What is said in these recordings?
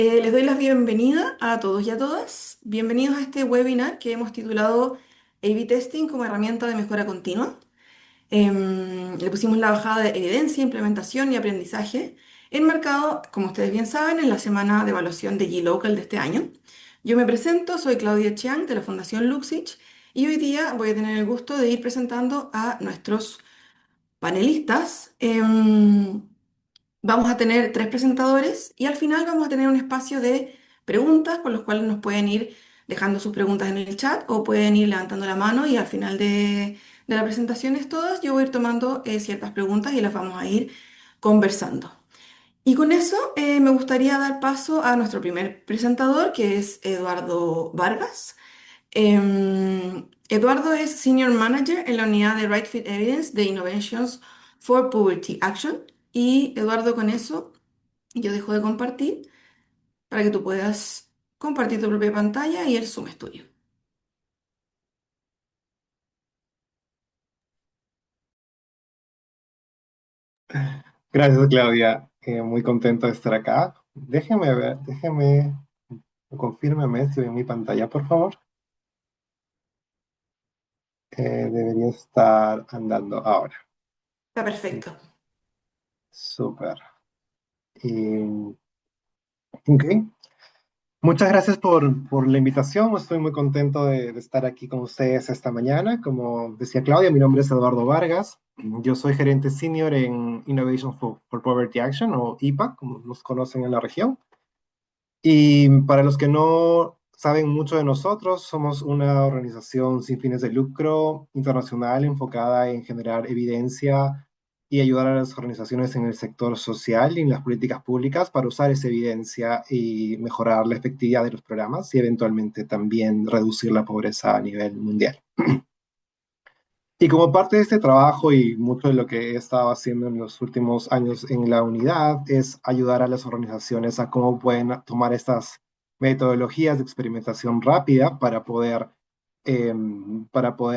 Les doy la bienvenida a todos y a todas. Bienvenidos a este webinar que hemos titulado A/B Testing como herramienta de mejora continua. Le pusimos la bajada de evidencia, implementación y aprendizaje, enmarcado, como ustedes bien saben, en la semana de evaluación de G-Local de este año. Yo me presento, soy Claudia Chiang de la Fundación Luxich y hoy día voy a tener el gusto de ir presentando a nuestros panelistas. Vamos a tener tres presentadores y al final vamos a tener un espacio de preguntas por los cuales nos pueden ir dejando sus preguntas en el chat o pueden ir levantando la mano y al final de las presentaciones todas yo voy a ir tomando ciertas preguntas y las vamos a ir conversando. Y con eso me gustaría dar paso a nuestro primer presentador que es Eduardo Vargas. Eduardo es Senior Manager en la unidad de Right Fit Evidence de Innovations for Poverty Action. Y Eduardo, con eso yo dejo de compartir para que tú puedas compartir tu propia pantalla y el Zoom es tuyo. Gracias, Claudia. Muy contento de estar acá. Déjeme ver, confírmeme si ve mi pantalla, por favor. Debería estar andando ahora. Está perfecto. Súper. Y, ok. Muchas gracias por la invitación. Estoy muy contento de estar aquí con ustedes esta mañana. Como decía Claudia, mi nombre es Eduardo Vargas. Yo soy gerente senior en Innovation for Poverty Action, o IPA, como nos conocen en la región. Y para los que no saben mucho de nosotros, somos una organización sin fines de lucro internacional enfocada en generar evidencia y ayudar a las organizaciones en el sector social y en las políticas públicas para usar esa evidencia y mejorar la efectividad de los programas y eventualmente también reducir la pobreza a nivel mundial. Y como parte de este trabajo y mucho de lo que he estado haciendo en los últimos años en la unidad es ayudar a las organizaciones a cómo pueden tomar estas metodologías de experimentación rápida para poder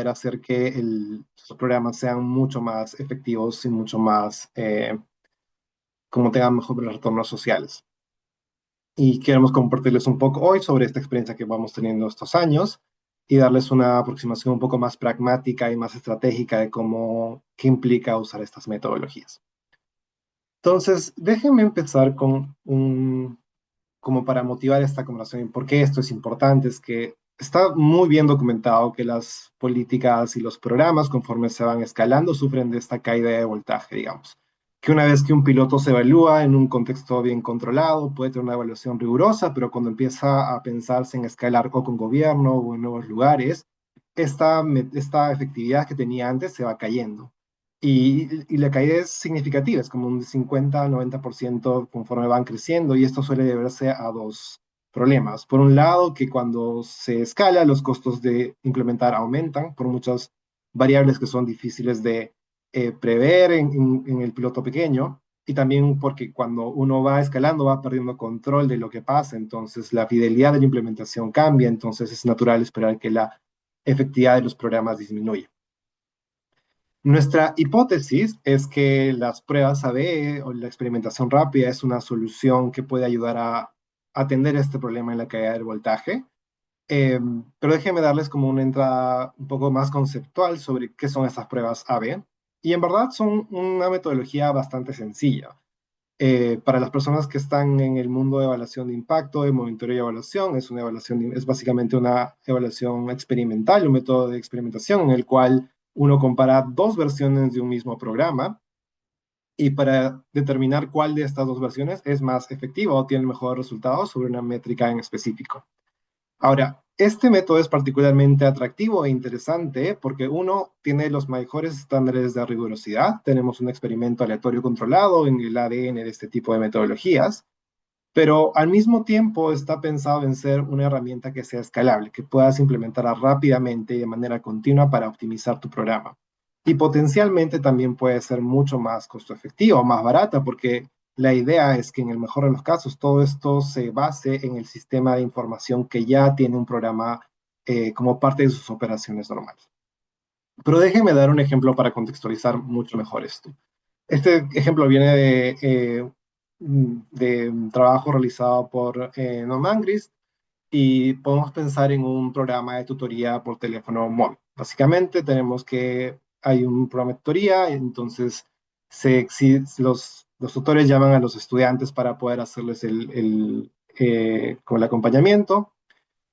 hacer que los programas sean mucho más efectivos y mucho más, como tengan mejores retornos sociales. Y queremos compartirles un poco hoy sobre esta experiencia que vamos teniendo estos años y darles una aproximación un poco más pragmática y más estratégica de qué implica usar estas metodologías. Entonces, déjenme empezar como para motivar esta conversación y por qué esto es importante, es que está muy bien documentado que las políticas y los programas, conforme se van escalando, sufren de esta caída de voltaje, digamos. Que una vez que un piloto se evalúa en un contexto bien controlado, puede tener una evaluación rigurosa, pero cuando empieza a pensarse en escalar o con gobierno o en nuevos lugares, esta efectividad que tenía antes se va cayendo. Y la caída es significativa, es como un 50-90% conforme van creciendo, y esto suele deberse a dos problemas. Por un lado, que cuando se escala, los costos de implementar aumentan por muchas variables que son difíciles de prever en el piloto pequeño, y también porque cuando uno va escalando va perdiendo control de lo que pasa, entonces la fidelidad de la implementación cambia, entonces es natural esperar que la efectividad de los programas disminuya. Nuestra hipótesis es que las pruebas A/B o la experimentación rápida es una solución que puede ayudar a atender este problema en la caída del voltaje. Pero déjenme darles como una entrada un poco más conceptual sobre qué son estas pruebas A/B. Y en verdad son una metodología bastante sencilla. Para las personas que están en el mundo de evaluación de impacto, de monitoreo y evaluación, es básicamente una evaluación experimental, un método de experimentación en el cual uno compara dos versiones de un mismo programa y para determinar cuál de estas dos versiones es más efectiva o tiene mejores resultados sobre una métrica en específico. Ahora, este método es particularmente atractivo e interesante porque uno tiene los mejores estándares de rigurosidad. Tenemos un experimento aleatorio controlado en el ADN de este tipo de metodologías, pero al mismo tiempo está pensado en ser una herramienta que sea escalable, que puedas implementar rápidamente y de manera continua para optimizar tu programa. Y potencialmente también puede ser mucho más costo efectivo, más barata, porque la idea es que en el mejor de los casos todo esto se base en el sistema de información que ya tiene un programa como parte de sus operaciones normales. Pero déjenme dar un ejemplo para contextualizar mucho mejor esto. Este ejemplo viene de de trabajo realizado por Norman Grist y podemos pensar en un programa de tutoría por teléfono móvil. Básicamente tenemos que hay un programa de tutoría, entonces los tutores llaman a los estudiantes para poder hacerles como el acompañamiento,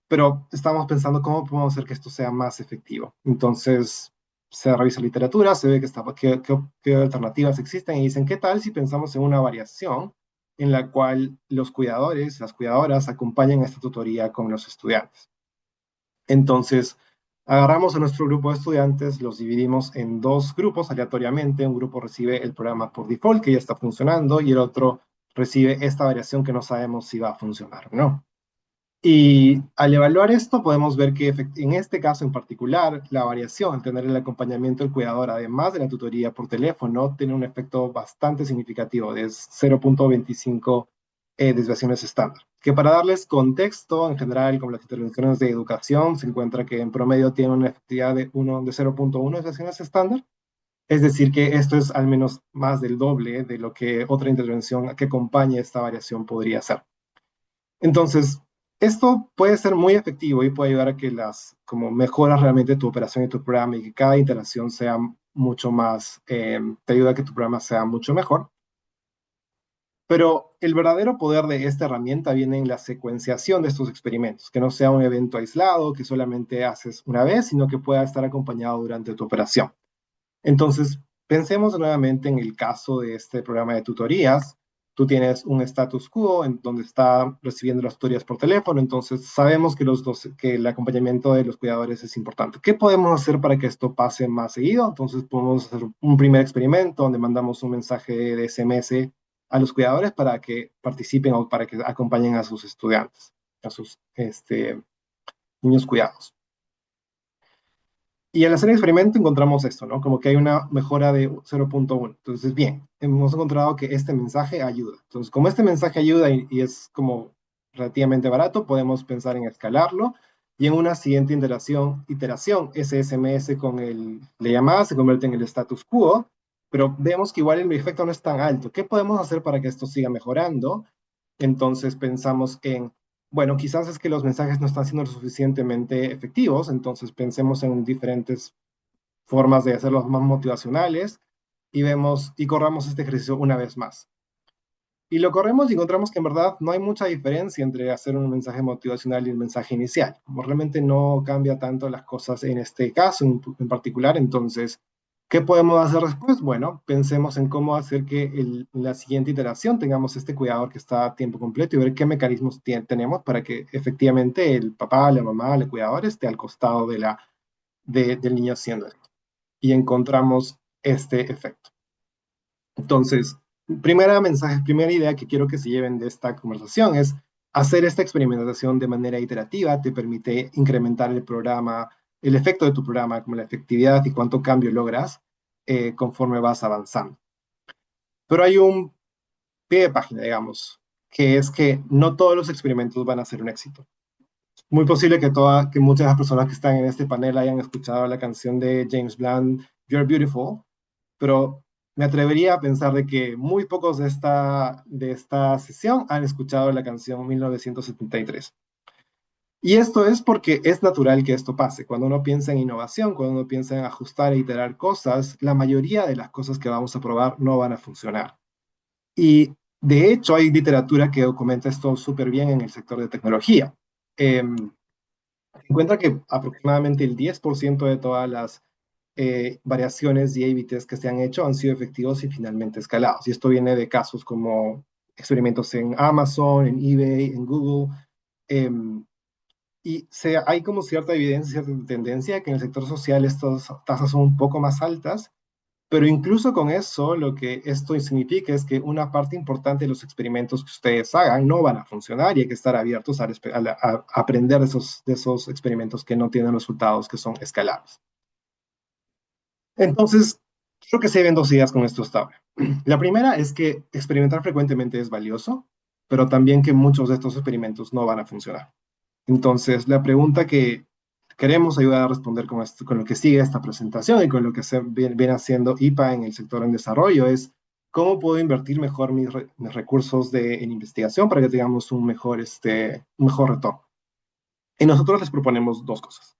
pero estamos pensando cómo podemos hacer que esto sea más efectivo. Entonces se revisa literatura, se ve qué alternativas existen y dicen, ¿qué tal si pensamos en una variación en la cual los cuidadores, las cuidadoras acompañan esta tutoría con los estudiantes? Entonces, agarramos a nuestro grupo de estudiantes, los dividimos en dos grupos aleatoriamente. Un grupo recibe el programa por default, que ya está funcionando, y el otro recibe esta variación que no sabemos si va a funcionar o no. Y al evaluar esto, podemos ver que en este caso en particular, la variación, tener el acompañamiento del cuidador, además de la tutoría por teléfono, tiene un efecto bastante significativo, de 0.25 desviaciones estándar. Que para darles contexto, en general, como las intervenciones de educación, se encuentra que en promedio tiene una efectividad de 0.1 desviaciones estándar. Es decir, que esto es al menos más del doble de lo que otra intervención que acompañe esta variación podría ser. Entonces, esto puede ser muy efectivo y puede ayudar a que como mejoras realmente tu operación y tu programa y que cada interacción sea mucho más, te ayuda a que tu programa sea mucho mejor. Pero el verdadero poder de esta herramienta viene en la secuenciación de estos experimentos, que no sea un evento aislado que solamente haces una vez, sino que pueda estar acompañado durante tu operación. Entonces, pensemos nuevamente en el caso de este programa de tutorías. Tú tienes un status quo en donde está recibiendo las tutorías por teléfono, entonces sabemos que el acompañamiento de los cuidadores es importante. ¿Qué podemos hacer para que esto pase más seguido? Entonces podemos hacer un primer experimento donde mandamos un mensaje de SMS a los cuidadores para que participen o para que acompañen a sus estudiantes, a sus niños cuidados. Y al hacer el experimento encontramos esto, ¿no? Como que hay una mejora de 0.1. Entonces, bien, hemos encontrado que este mensaje ayuda. Entonces, como este mensaje ayuda y es como relativamente barato, podemos pensar en escalarlo y en una siguiente iteración ese SMS con la llamada se convierte en el status quo, pero vemos que igual el efecto no es tan alto. ¿Qué podemos hacer para que esto siga mejorando? Entonces pensamos en, bueno, quizás es que los mensajes no están siendo lo suficientemente efectivos, entonces pensemos en diferentes formas de hacerlos más motivacionales y vemos y corramos este ejercicio una vez más. Y lo corremos y encontramos que en verdad no hay mucha diferencia entre hacer un mensaje motivacional y el mensaje inicial. Como realmente no cambia tanto las cosas en este caso en particular, entonces, ¿qué podemos hacer después? Bueno, pensemos en cómo hacer que en la siguiente iteración tengamos este cuidador que está a tiempo completo y ver qué mecanismos tenemos para que efectivamente el papá, la mamá, el cuidador esté al costado del niño haciendo esto. Y encontramos este efecto. Entonces, primera idea que quiero que se lleven de esta conversación es hacer esta experimentación de manera iterativa, te permite incrementar el programa, el efecto de tu programa, como la efectividad y cuánto cambio logras conforme vas avanzando. Pero hay un pie de página, digamos, que es que no todos los experimentos van a ser un éxito. Muy posible que muchas de las personas que están en este panel hayan escuchado la canción de James Blunt, You're Beautiful, pero me atrevería a pensar de que muy pocos de esta sesión han escuchado la canción 1973. Y esto es porque es natural que esto pase. Cuando uno piensa en innovación, cuando uno piensa en ajustar e iterar cosas, la mayoría de las cosas que vamos a probar no van a funcionar. Y de hecho hay literatura que documenta esto súper bien en el sector de tecnología. Se encuentra que aproximadamente el 10% de todas las variaciones y A/B tests que se han hecho han sido efectivos y finalmente escalados. Y esto viene de casos como experimentos en Amazon, en eBay, en Google. Hay como cierta evidencia, cierta tendencia que en el sector social estas tasas son un poco más altas, pero incluso con eso, lo que esto significa es que una parte importante de los experimentos que ustedes hagan no van a funcionar y hay que estar abiertos a aprender de esos experimentos que no tienen resultados que son escalables. Entonces, quiero que se lleven dos ideas con esto hasta ahora. La primera es que experimentar frecuentemente es valioso, pero también que muchos de estos experimentos no van a funcionar. Entonces, la pregunta que queremos ayudar a responder con lo que sigue esta presentación y con lo que viene haciendo IPA en el sector en desarrollo es, cómo puedo invertir mejor mis recursos en investigación para que tengamos un mejor retorno. Y nosotros les proponemos dos cosas.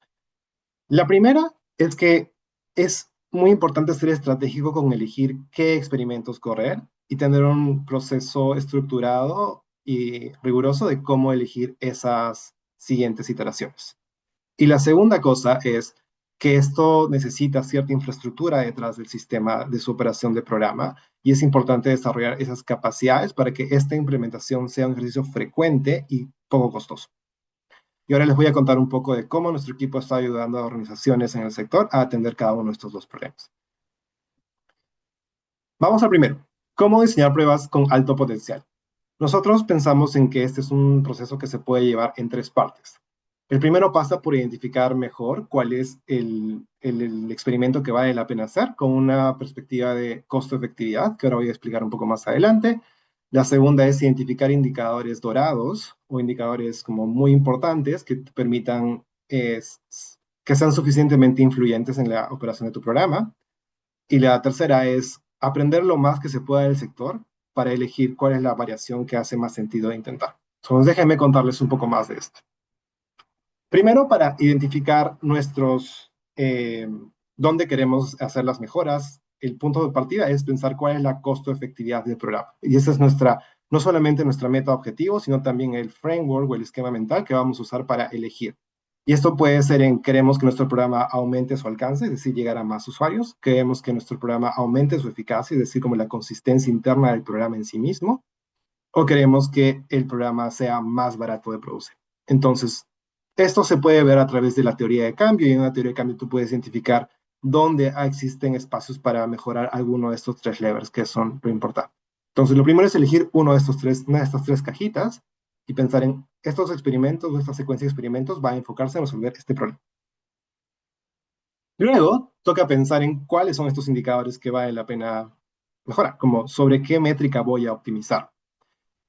La primera es que es muy importante ser estratégico con elegir qué experimentos correr y tener un proceso estructurado y riguroso de cómo elegir esas siguientes iteraciones. Y la segunda cosa es que esto necesita cierta infraestructura detrás del sistema de su operación de programa y es importante desarrollar esas capacidades para que esta implementación sea un ejercicio frecuente y poco costoso. Y ahora les voy a contar un poco de cómo nuestro equipo está ayudando a organizaciones en el sector a atender cada uno de estos dos problemas. Vamos al primero. ¿Cómo diseñar pruebas con alto potencial? Nosotros pensamos en que este es un proceso que se puede llevar en tres partes. El primero pasa por identificar mejor cuál es el experimento que vale la pena hacer con una perspectiva de costo-efectividad, que ahora voy a explicar un poco más adelante. La segunda es identificar indicadores dorados o indicadores como muy importantes que te permitan que sean suficientemente influyentes en la operación de tu programa. Y la tercera es aprender lo más que se pueda del sector para elegir cuál es la variación que hace más sentido de intentar. Entonces, déjenme contarles un poco más de esto. Primero, para identificar dónde queremos hacer las mejoras, el punto de partida es pensar cuál es la costo-efectividad del programa. Y esa es no solamente nuestra meta objetivo, sino también el framework o el esquema mental que vamos a usar para elegir. Y esto puede ser queremos que nuestro programa aumente su alcance, es decir, llegar a más usuarios. Queremos que nuestro programa aumente su eficacia, es decir, como la consistencia interna del programa en sí mismo. O queremos que el programa sea más barato de producir. Entonces, esto se puede ver a través de la teoría de cambio, y en una teoría de cambio tú puedes identificar dónde existen espacios para mejorar alguno de estos tres levers que son lo importante. Entonces, lo primero es elegir una de estas tres cajitas y pensar en estos experimentos o esta secuencia de experimentos va a enfocarse en resolver este problema. Luego, toca pensar en cuáles son estos indicadores que vale la pena mejorar, como sobre qué métrica voy a optimizar.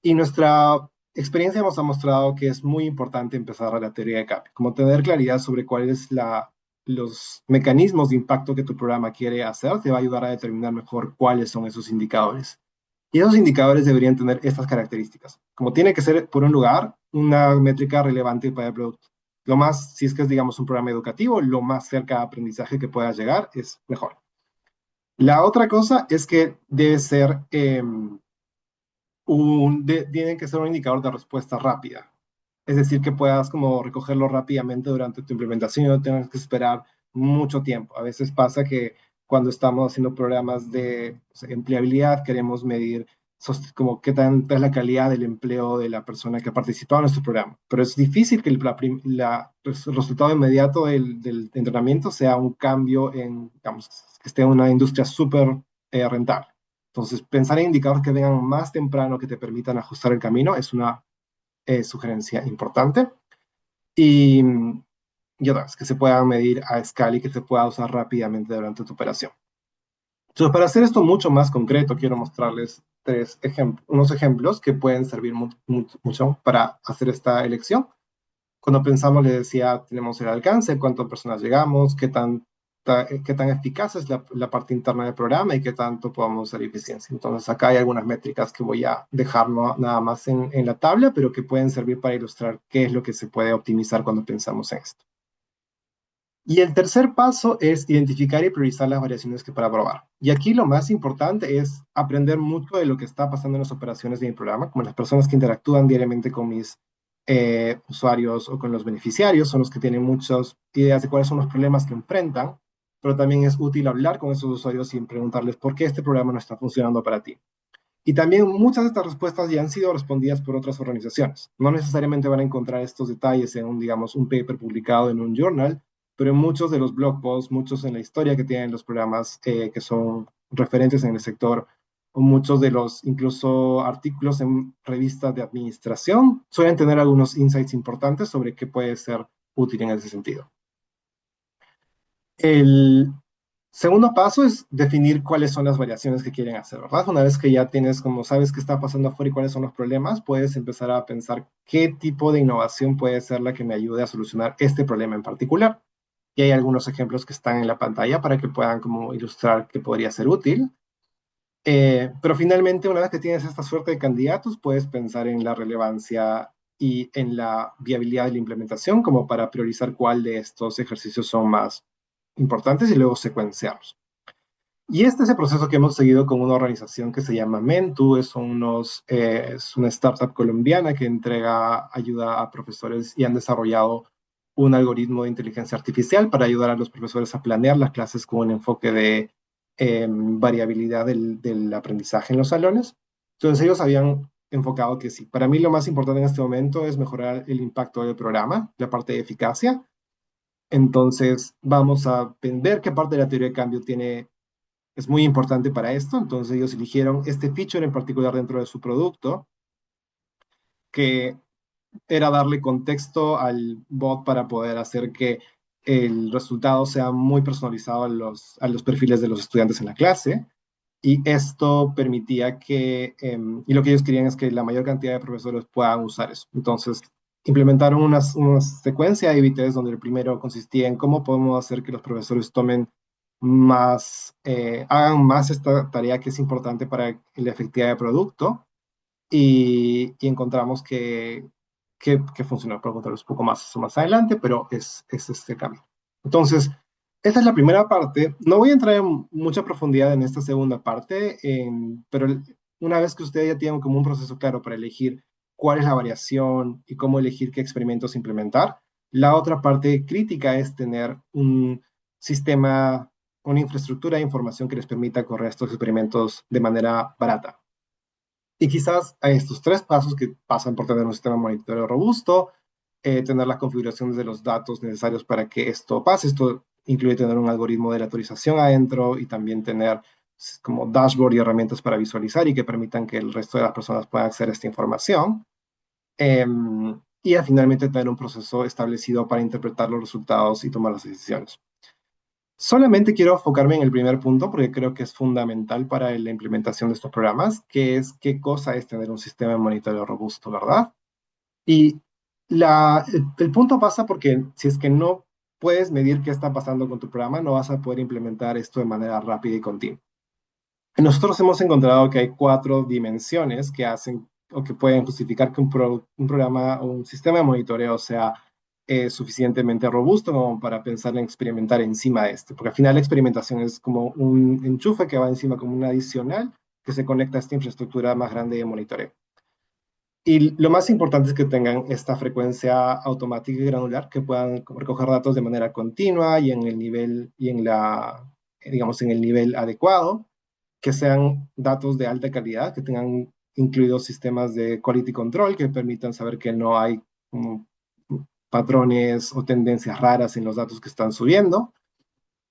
Y nuestra experiencia nos ha mostrado que es muy importante empezar a la teoría de cambio, como tener claridad sobre cuáles los mecanismos de impacto que tu programa quiere hacer, te va a ayudar a determinar mejor cuáles son esos indicadores. Y esos indicadores deberían tener estas características, como tiene que ser, por un lugar, una métrica relevante para el producto. Lo más, si es que es, digamos, un programa educativo, lo más cerca a aprendizaje que pueda llegar es mejor. La otra cosa es que debe ser tienen que ser un indicador de respuesta rápida. Es decir, que puedas como recogerlo rápidamente durante tu implementación y no tengas que esperar mucho tiempo. A veces pasa que cuando estamos haciendo programas de empleabilidad queremos medir como qué tanta es la calidad del empleo de la persona que ha participado en nuestro programa. Pero es difícil que el resultado inmediato del entrenamiento sea un cambio digamos, que esté en una industria súper rentable. Entonces, pensar en indicadores que vengan más temprano que te permitan ajustar el camino es una sugerencia importante. Y, y otra vez, que se pueda medir a escala y que se pueda usar rápidamente durante tu operación. Entonces, para hacer esto mucho más concreto, quiero mostrarles unos ejemplos que pueden servir mucho para hacer esta elección. Cuando pensamos, les decía, tenemos el alcance, cuántas personas llegamos, qué tan eficaz es la parte interna del programa y qué tanto podamos hacer eficiencia. Entonces, acá hay algunas métricas que voy a dejar nada más en la tabla, pero que pueden servir para ilustrar qué es lo que se puede optimizar cuando pensamos en esto. Y el tercer paso es identificar y priorizar las variaciones que para probar. Y aquí lo más importante es aprender mucho de lo que está pasando en las operaciones de mi programa, como las personas que interactúan diariamente con mis usuarios o con los beneficiarios, son los que tienen muchas ideas de cuáles son los problemas que enfrentan, pero también es útil hablar con esos usuarios y preguntarles por qué este programa no está funcionando para ti. Y también muchas de estas respuestas ya han sido respondidas por otras organizaciones. No necesariamente van a encontrar estos detalles en digamos, un paper publicado en un journal, pero en muchos de los blog posts, muchos en la historia que tienen los programas que son referentes en el sector, o muchos de los incluso artículos en revistas de administración, suelen tener algunos insights importantes sobre qué puede ser útil en ese sentido. El segundo paso es definir cuáles son las variaciones que quieren hacer, ¿verdad? Una vez que ya tienes, como sabes qué está pasando afuera y cuáles son los problemas, puedes empezar a pensar qué tipo de innovación puede ser la que me ayude a solucionar este problema en particular. Y hay algunos ejemplos que están en la pantalla para que puedan como ilustrar qué podría ser útil. Pero finalmente, una vez que tienes esta suerte de candidatos, puedes pensar en la relevancia y en la viabilidad de la implementación como para priorizar cuál de estos ejercicios son más importantes y luego secuenciarlos. Y este es el proceso que hemos seguido con una organización que se llama Mentu, es una startup colombiana que entrega ayuda a profesores y han desarrollado un algoritmo de inteligencia artificial para ayudar a los profesores a planear las clases con un enfoque de variabilidad del aprendizaje en los salones. Entonces ellos habían enfocado que sí. Para mí lo más importante en este momento es mejorar el impacto del programa, la parte de eficacia. Entonces vamos a ver qué parte de la teoría de cambio es muy importante para esto. Entonces ellos eligieron este feature en particular dentro de su producto, que era darle contexto al bot para poder hacer que el resultado sea muy personalizado a los perfiles de los estudiantes en la clase. Y esto permitía y lo que ellos querían es que la mayor cantidad de profesores puedan usar eso. Entonces, implementaron una secuencia de IBTs donde el primero consistía en cómo podemos hacer que los profesores tomen hagan más esta tarea que es importante para la efectividad de producto y encontramos que funcionó. Puedo contarles un poco más eso más adelante, pero es este cambio. Entonces, esta es la primera parte. No voy a entrar en mucha profundidad en esta segunda parte, pero una vez que ustedes ya tienen como un proceso claro para elegir cuál es la variación y cómo elegir qué experimentos implementar, la otra parte crítica es tener un sistema, una infraestructura de información que les permita correr estos experimentos de manera barata. Y quizás a estos tres pasos que pasan por tener un sistema de monitoreo robusto, tener las configuraciones de los datos necesarios para que esto pase. Esto incluye tener un algoritmo de la autorización adentro y también tener como dashboard y herramientas para visualizar y que permitan que el resto de las personas puedan acceder a esta información. Y finalmente tener un proceso establecido para interpretar los resultados y tomar las decisiones. Solamente quiero enfocarme en el primer punto porque creo que es fundamental para la implementación de estos programas, que es qué cosa es tener un sistema de monitoreo robusto, ¿verdad? Y el punto pasa porque si es que no puedes medir qué está pasando con tu programa, no vas a poder implementar esto de manera rápida y continua. Nosotros hemos encontrado que hay cuatro dimensiones que hacen o que pueden justificar que un programa o un sistema de monitoreo sea suficientemente robusto como para pensar en experimentar encima de este, porque al final la experimentación es como un enchufe que va encima como un adicional que se conecta a esta infraestructura más grande de monitoreo. Y lo más importante es que tengan esta frecuencia automática y granular, que puedan recoger datos de manera continua y en el nivel, digamos, en el nivel adecuado, que sean datos de alta calidad, que tengan incluidos sistemas de quality control que permitan saber que no hay como, patrones o tendencias raras en los datos que están subiendo.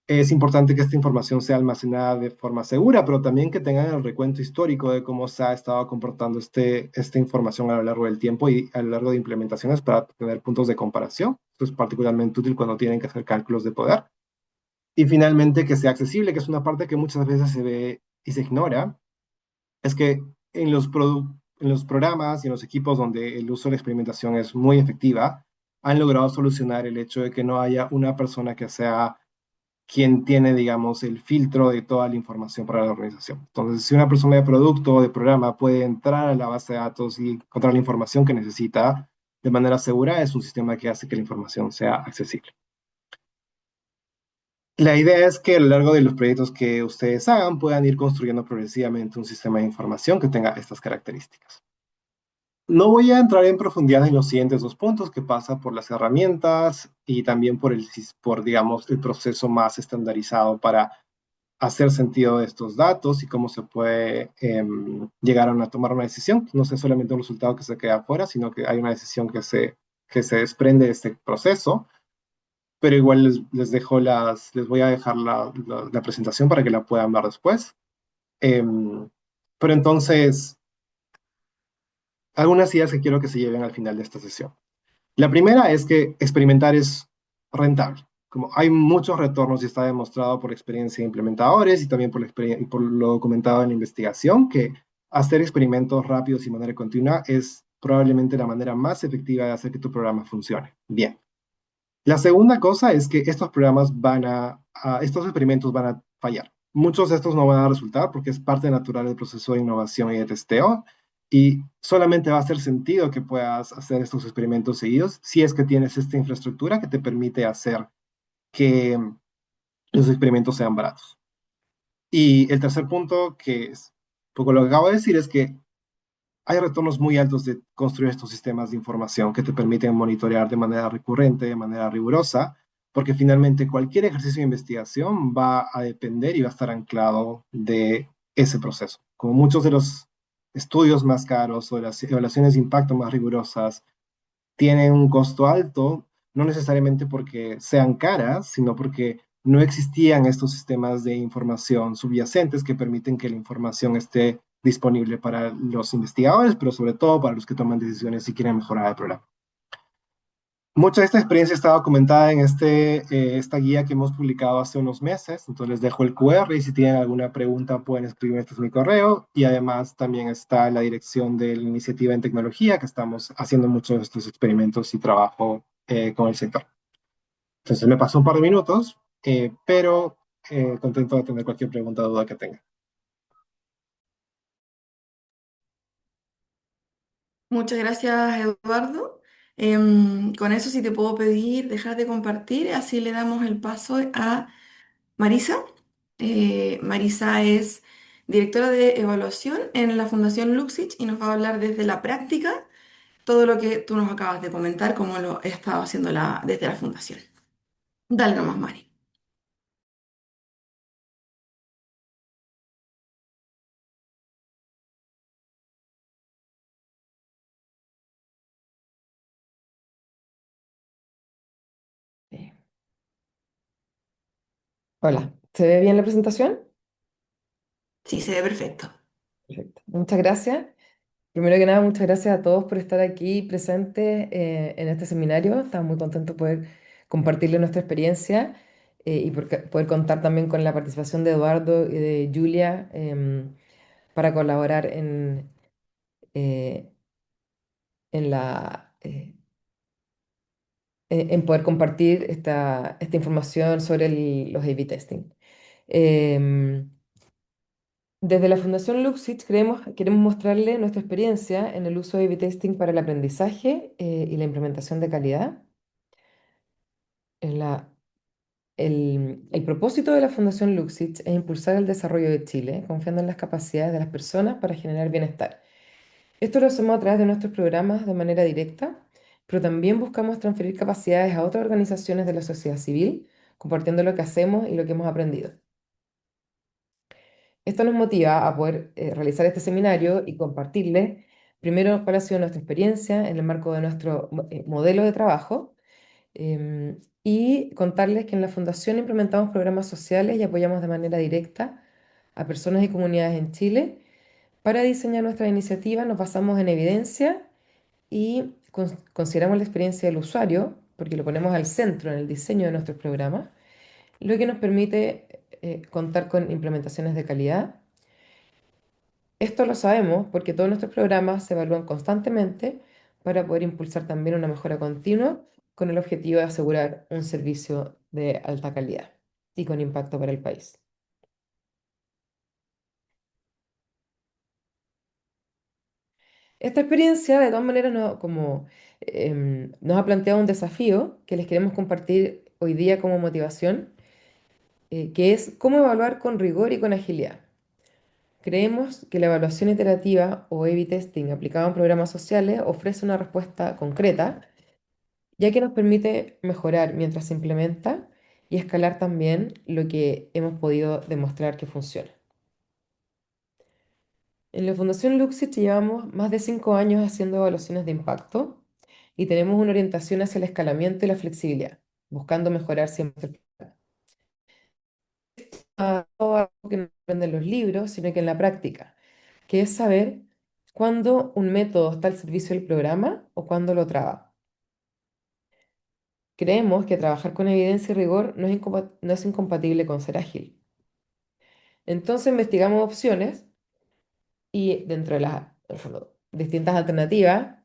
Es importante que esta información sea almacenada de forma segura, pero también que tengan el recuento histórico de cómo se ha estado comportando esta información a lo largo del tiempo y a lo largo de implementaciones para tener puntos de comparación. Esto es particularmente útil cuando tienen que hacer cálculos de poder. Y finalmente, que sea accesible, que es una parte que muchas veces se ve y se ignora, es que en los programas y en los equipos donde el uso de la experimentación es muy efectiva, han logrado solucionar el hecho de que no haya una persona que sea quien tiene, digamos, el filtro de toda la información para la organización. Entonces, si una persona de producto o de programa puede entrar a la base de datos y encontrar la información que necesita de manera segura, es un sistema que hace que la información sea accesible. La idea es que a lo largo de los proyectos que ustedes hagan puedan ir construyendo progresivamente un sistema de información que tenga estas características. No voy a entrar en profundidad en los siguientes dos puntos, que pasa por las herramientas y también digamos, el proceso más estandarizado para hacer sentido de estos datos y cómo se puede llegar a tomar una decisión. No sea solamente un resultado que se queda afuera, sino que hay una decisión que se desprende de este proceso. Pero igual les voy a dejar la presentación para que la puedan ver después. Em, pero entonces, algunas ideas que quiero que se lleven al final de esta sesión. La primera es que experimentar es rentable. Como hay muchos retornos y está demostrado por experiencia de implementadores y también y por lo documentado en la investigación, que hacer experimentos rápidos y de manera continua es probablemente la manera más efectiva de hacer que tu programa funcione bien. La segunda cosa es que estos programas estos experimentos van a fallar. muchos de estos no van a resultar porque es parte natural del proceso de innovación y de testeo. Y solamente va a hacer sentido que puedas hacer estos experimentos seguidos si es que tienes esta infraestructura que te permite hacer que los experimentos sean baratos. Y el tercer punto, que es un poco lo que acabo de decir, es que hay retornos muy altos de construir estos sistemas de información que te permiten monitorear de manera recurrente, de manera rigurosa, porque finalmente cualquier ejercicio de investigación va a depender y va a estar anclado de ese proceso. Como muchos de los estudios más caros o de las evaluaciones de impacto más rigurosas tienen un costo alto, no necesariamente porque sean caras, sino porque no existían estos sistemas de información subyacentes que permiten que la información esté disponible para los investigadores, pero sobre todo para los que toman decisiones si quieren mejorar el programa. Mucha de esta experiencia está documentada en esta guía que hemos publicado hace unos meses, entonces les dejo el QR y si tienen alguna pregunta pueden escribirme, este es mi correo, y además también está la dirección de la iniciativa en tecnología, que estamos haciendo muchos de estos experimentos y trabajo con el sector. Entonces me pasó un par de minutos, pero contento de tener cualquier pregunta o duda que tenga. Muchas gracias, Eduardo. Con eso, si te puedo pedir, dejar de compartir, así le damos el paso a Marisa. Marisa es directora de evaluación en la Fundación Luxich y nos va a hablar desde la práctica todo lo que tú nos acabas de comentar, cómo lo he estado haciendo desde la fundación. Dale nomás, Mari. Eh, Hola, ¿se ve bien la presentación? Sí, se ve perfecto. Perfecto. Muchas gracias. Primero que nada, muchas gracias a todos por estar aquí presentes en este seminario. Estamos muy contentos de poder compartirles nuestra experiencia y poder contar también con la participación de Eduardo y de Julia para colaborar eh, en en poder compartir esta información sobre los A/B testing. Em, Desde la Fundación Luxich queremos mostrarle nuestra experiencia en el uso de A/B testing para el aprendizaje y la implementación de calidad. En el propósito de la Fundación Luxich es impulsar el desarrollo de Chile, confiando en las capacidades de las personas para generar bienestar. Esto lo hacemos a través de nuestros programas de manera directa, pero también buscamos transferir capacidades a otras organizaciones de la sociedad civil, compartiendo lo que hacemos y lo que hemos aprendido. Esto nos motiva a poder realizar este seminario y compartirles primero cuál ha sido nuestra experiencia en el marco de nuestro modelo de trabajo y contarles que en la Fundación implementamos programas sociales y apoyamos de manera directa a personas y comunidades en Chile. Para diseñar nuestra iniciativa nos basamos en evidencia y consideramos la experiencia del usuario, porque lo ponemos al centro en el diseño de nuestros programas, lo que nos permite contar con implementaciones de calidad. Esto lo sabemos porque todos nuestros programas se evalúan constantemente para poder impulsar también una mejora continua con el objetivo de asegurar un servicio de alta calidad y con impacto para el país. Esta experiencia, de todas maneras, nos ha planteado un desafío que les queremos compartir hoy día como motivación, que es cómo evaluar con rigor y con agilidad. Creemos que la evaluación iterativa o A/B testing aplicado en programas sociales ofrece una respuesta concreta ya que nos permite mejorar mientras se implementa y escalar también lo que hemos podido demostrar que funciona. En la Fundación Luxich llevamos más de 5 años haciendo evaluaciones de impacto y tenemos una orientación hacia el escalamiento y la flexibilidad, buscando mejorar siempre. No algo que no aprende en los libros, sino que en la práctica, que es saber cuándo un método está al servicio del programa o cuándo lo traba. Creemos que trabajar con evidencia y rigor no es incompatible con ser ágil. Entonces investigamos opciones y dentro de las en el fondo, distintas alternativas,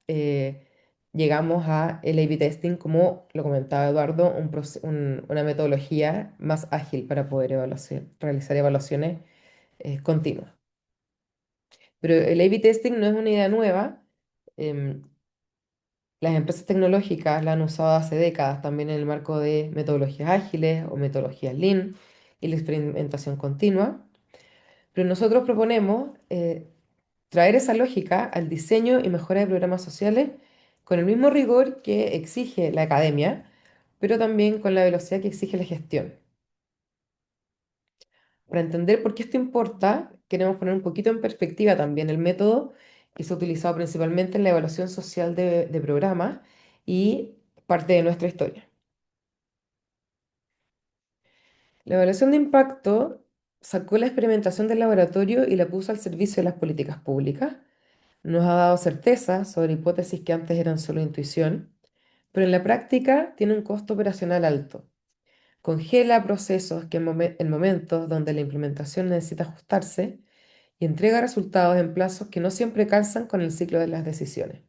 llegamos a el A/B testing, como lo comentaba Eduardo, una metodología más ágil para poder realizar evaluaciones continuas. Pero el A/B testing no es una idea nueva. em, las empresas tecnológicas la han usado hace décadas también en el marco de metodologías ágiles o metodologías Lean y la experimentación continua. Pero nosotros proponemos traer esa lógica al diseño y mejora de programas sociales con el mismo rigor que exige la academia, pero también con la velocidad que exige la gestión. Para entender por qué esto importa, queremos poner un poquito en perspectiva también el método que se ha utilizado principalmente en la evaluación social de programas y parte de nuestra historia. La evaluación de impacto sacó la experimentación del laboratorio y la puso al servicio de las políticas públicas. Nos ha dado certeza sobre hipótesis que antes eran solo intuición, pero en la práctica tiene un costo operacional alto. Congela procesos que en momentos donde la implementación necesita ajustarse y entrega resultados en plazos que no siempre calzan con el ciclo de las decisiones.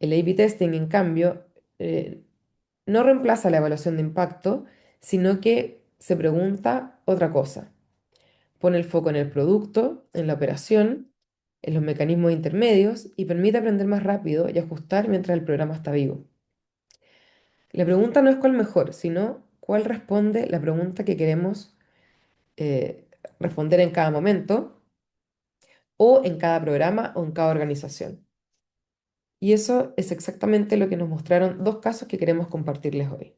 El A/B testing, en cambio, no reemplaza la evaluación de impacto, sino que se pregunta otra cosa. Pone el foco en el producto, en la operación, en los mecanismos intermedios y permite aprender más rápido y ajustar mientras el programa está vivo. La pregunta no es cuál mejor, sino cuál responde la pregunta que queremos eh, responder en cada momento o en cada programa o en cada organización. Y eso es exactamente lo que nos mostraron dos casos que queremos compartirles hoy.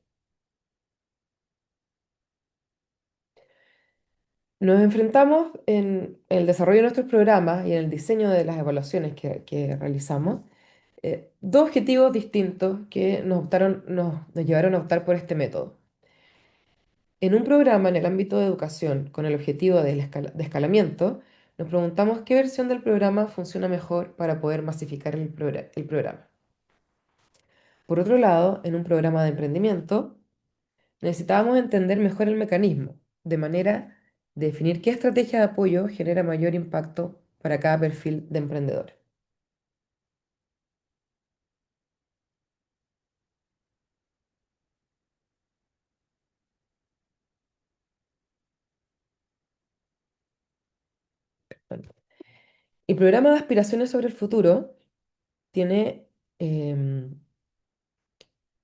Nos enfrentamos en el desarrollo de nuestros programas y en el diseño de las evaluaciones que realizamos, dos objetivos distintos que nos llevaron a optar por este método. En un programa en el ámbito de educación con el objetivo de escalamiento, nos preguntamos qué versión del programa funciona mejor para poder masificar el programa. Por otro lado, en un programa de emprendimiento, necesitábamos entender mejor el mecanismo, de manera de definir qué estrategia de apoyo genera mayor impacto para cada perfil de emprendedor. Bueno, el programa de aspiraciones sobre el futuro tiene, em,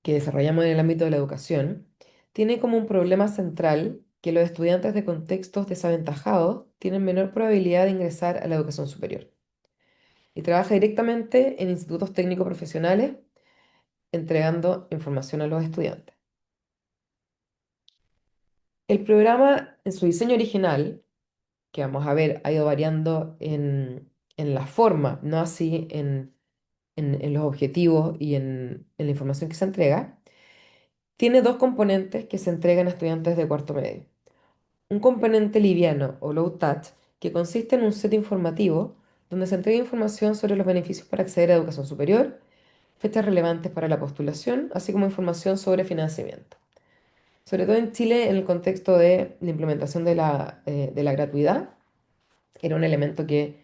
que desarrollamos en el ámbito de la educación, tiene como un problema central que los estudiantes de contextos desaventajados tienen menor probabilidad de ingresar a la educación superior y trabaja directamente en institutos técnicos profesionales entregando información a los estudiantes. El programa en su diseño original, que vamos a ver, ha ido variando en la forma, no así en los objetivos y en la información que se entrega, tiene dos componentes que se entregan a estudiantes de cuarto medio. Un componente liviano o low touch que consiste en un set informativo donde se entrega información sobre los beneficios para acceder a educación superior, fechas relevantes para la postulación, así como información sobre financiamiento. Sobre todo en Chile, en el contexto de la implementación de la gratuidad, era un elemento que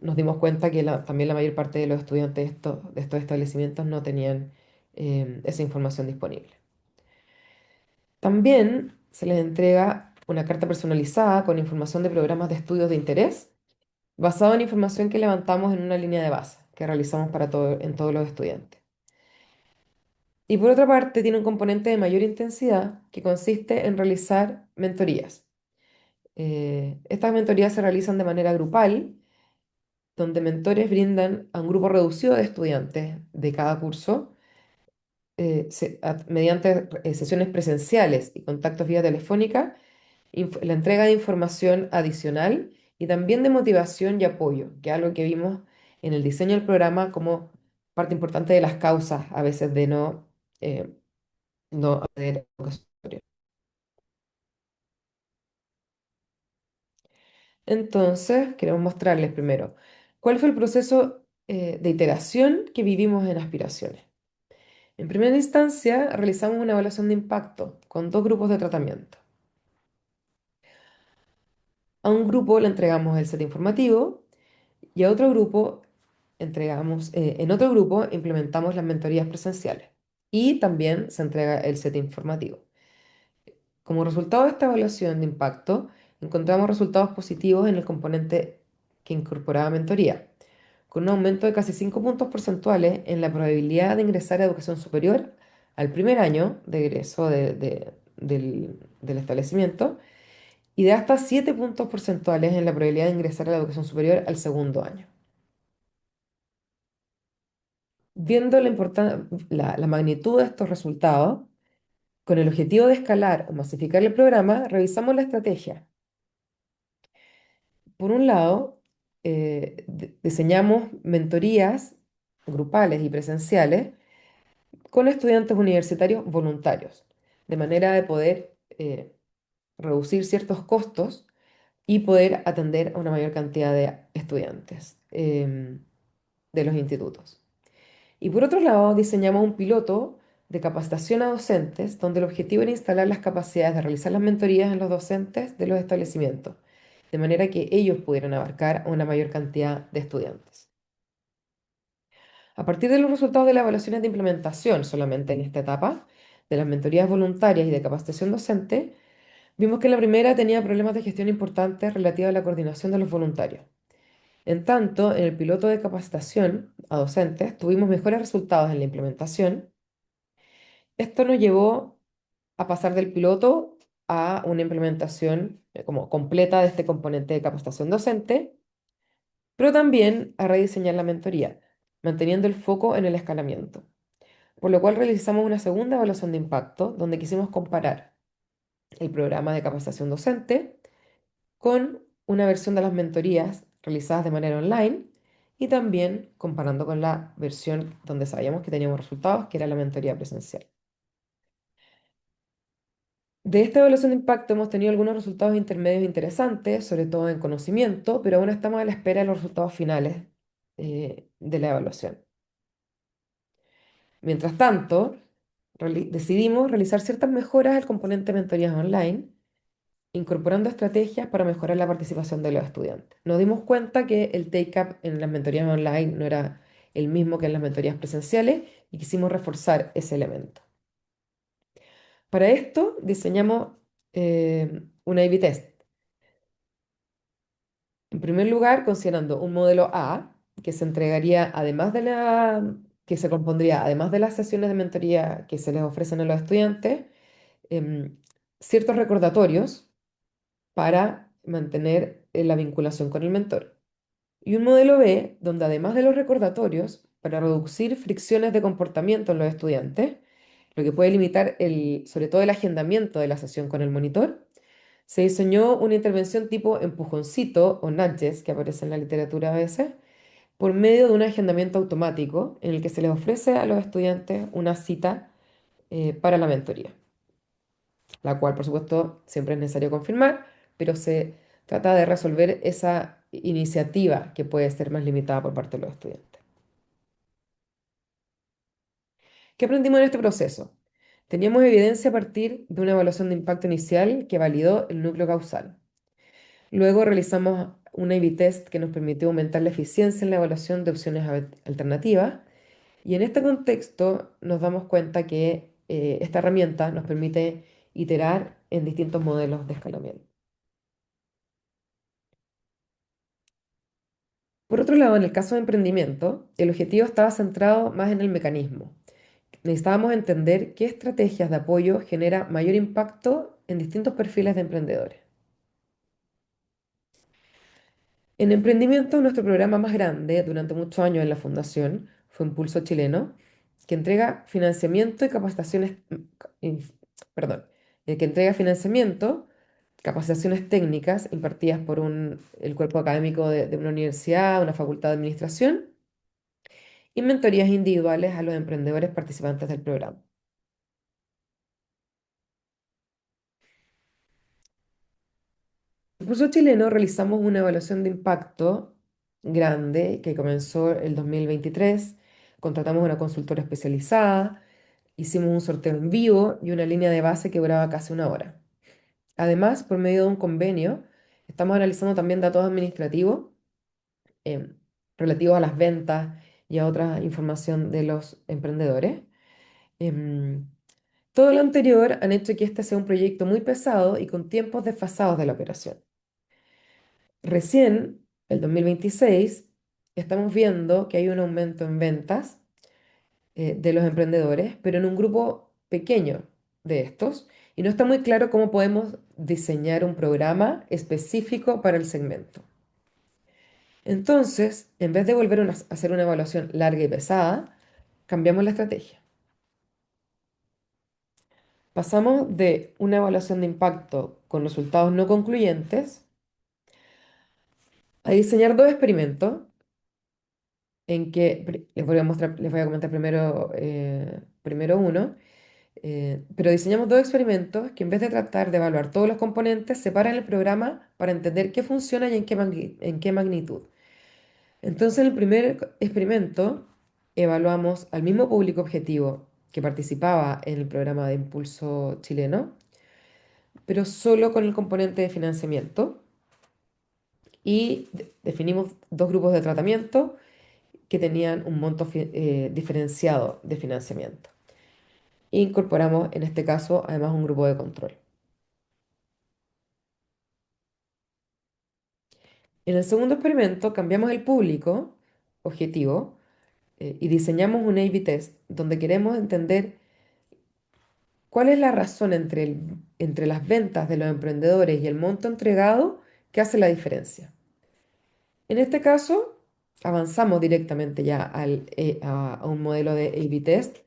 nos dimos cuenta que también la mayor parte de los estudiantes de estos establecimientos no tenían esa información disponible. También se les entrega una carta personalizada con información de programas de estudios de interés, basado en información que levantamos en una línea de base que realizamos en todos los estudiantes. Y por otra parte, tiene un componente de mayor intensidad que consiste en realizar mentorías. Estas mentorías se realizan de manera grupal, donde mentores brindan a un grupo reducido de estudiantes de cada curso, mediante sesiones presenciales y contactos vía telefónica, la entrega de información adicional y también de motivación y apoyo, que es algo que vimos en el diseño del programa como parte importante de las causas a veces de no acceder a la educación superior. Entonces, queremos mostrarles primero cuál fue el proceso de iteración que vivimos en aspiraciones. En primera instancia, realizamos una evaluación de impacto con dos grupos de tratamiento. A un grupo le entregamos el set informativo y a otro grupo en otro grupo implementamos las mentorías presenciales y también se entrega el set informativo. Como resultado de esta evaluación de impacto, encontramos resultados positivos en el componente que incorporaba mentoría, con un aumento de casi 5 puntos porcentuales en la probabilidad de ingresar a educación superior al primer año de egreso del establecimiento y de hasta 7 puntos porcentuales en la probabilidad de ingresar a la educación superior al segundo año. Viendo la magnitud de estos resultados, con el objetivo de escalar o masificar el programa, revisamos la estrategia. Por un lado, diseñamos mentorías grupales y presenciales con estudiantes universitarios voluntarios, de manera de poder reducir ciertos costos y poder atender a una mayor cantidad de estudiantes de los institutos. Y por otro lado, diseñamos un piloto de capacitación a docentes, donde el objetivo era instalar las capacidades de realizar las mentorías en los docentes de los establecimientos, de manera que ellos pudieran abarcar a una mayor cantidad de estudiantes. A partir de los resultados de las evaluaciones de implementación solamente en esta etapa, de las mentorías voluntarias y de capacitación docente, vimos que la primera tenía problemas de gestión importantes relativos a la coordinación de los voluntarios. En tanto, en el piloto de capacitación a docentes tuvimos mejores resultados en la implementación. Esto nos llevó a pasar del piloto a una implementación como completa de este componente de capacitación docente, pero también a rediseñar la mentoría, manteniendo el foco en el escalamiento. Por lo cual realizamos una segunda evaluación de impacto, donde quisimos comparar el programa de capacitación docente con una versión de las mentorías realizadas de manera online y también comparando con la versión donde sabíamos que teníamos resultados, que era la mentoría presencial. De esta evaluación de impacto hemos tenido algunos resultados intermedios interesantes, sobre todo en conocimiento, pero aún estamos a la espera de los resultados finales de la evaluación. Mientras tanto, decidimos realizar ciertas mejoras al componente de mentorías online, incorporando estrategias para mejorar la participación de los estudiantes. Nos dimos cuenta que el take-up en las mentorías online no era el mismo que en las mentorías presenciales y quisimos reforzar ese elemento. Para esto diseñamos un A/B test. En primer lugar, considerando un modelo A que se entregaría que se compondría además de las sesiones de mentoría que se les ofrecen a los estudiantes, em, ciertos recordatorios para mantener la vinculación con el mentor. Y un modelo B, donde además de los recordatorios, para reducir fricciones de comportamiento en los estudiantes, lo que puede limitar sobre todo el agendamiento de la sesión con el monitor, se diseñó una intervención tipo empujoncito o nudges, que aparece en la literatura a veces, por medio de un agendamiento automático en el que se les ofrece a los estudiantes una cita para la mentoría, la cual, por supuesto, siempre es necesario confirmar, pero se trata de resolver esa iniciativa que puede ser más limitada por parte de los estudiantes. ¿Qué aprendimos en este proceso? Teníamos evidencia a partir de una evaluación de impacto inicial que validó el núcleo causal. Luego realizamos un A/B test que nos permitió aumentar la eficiencia en la evaluación de opciones alternativas. Y en este contexto nos damos cuenta que esta herramienta nos permite iterar en distintos modelos de escalamiento. Por otro lado, en el caso de emprendimiento, el objetivo estaba centrado más en el mecanismo. Necesitábamos entender qué estrategias de apoyo genera mayor impacto en distintos perfiles de emprendedores. En emprendimiento, nuestro programa más grande durante muchos años en la fundación fue Impulso Chileno, que entrega financiamiento y capacitaciones, inf- perdón, que entrega financiamiento, capacitaciones técnicas impartidas por el cuerpo académico de una universidad, una facultad de administración, y mentorías individuales a los emprendedores participantes del programa. En Impulso Chileno realizamos una evaluación de impacto grande que comenzó el 2023. Contratamos una consultora especializada, hicimos un sorteo en vivo y una línea de base que duraba casi una hora. Además, por medio de un convenio, estamos analizando también datos administrativos relativos a las ventas y a otra información de los emprendedores. Em, Todo lo anterior han hecho que este sea un proyecto muy pesado y con tiempos desfasados de la operación. Recién, el 2026, estamos viendo que hay un aumento en ventas de los emprendedores, pero en un grupo pequeño de estos, y no está muy claro cómo podemos diseñar un programa específico para el segmento. Entonces, en vez de volver a hacer una evaluación larga y pesada, cambiamos la estrategia. Pasamos de una evaluación de impacto con resultados no concluyentes a diseñar dos experimentos en que les voy a mostrar, les voy a comentar primero uno, pero diseñamos dos experimentos que en vez de tratar de evaluar todos los componentes, separan el programa para entender qué funciona y en qué magnitud. Entonces, en el primer experimento, evaluamos al mismo público objetivo que participaba en el programa de impulso chileno, pero solo con el componente de financiamiento. Y definimos dos grupos de tratamiento que tenían un monto diferenciado de financiamiento. Incorporamos en este caso además un grupo de control. En el segundo experimento cambiamos el público objetivo y diseñamos un A/B test donde queremos entender cuál es la razón entre las ventas de los emprendedores y el monto entregado que hace la diferencia. En este caso, avanzamos directamente ya a un modelo de A/B test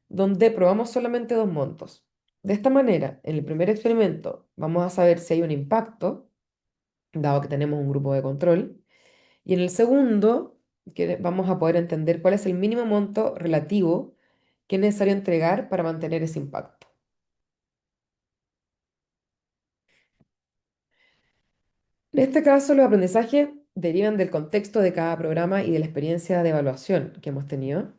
donde probamos solamente dos montos. De esta manera, en el primer experimento vamos a saber si hay un impacto, dado que tenemos un grupo de control, y en el segundo que vamos a poder entender cuál es el mínimo monto relativo que es necesario entregar para mantener ese impacto. En este caso, los aprendizajes derivan del contexto de cada programa y de la experiencia de evaluación que hemos tenido.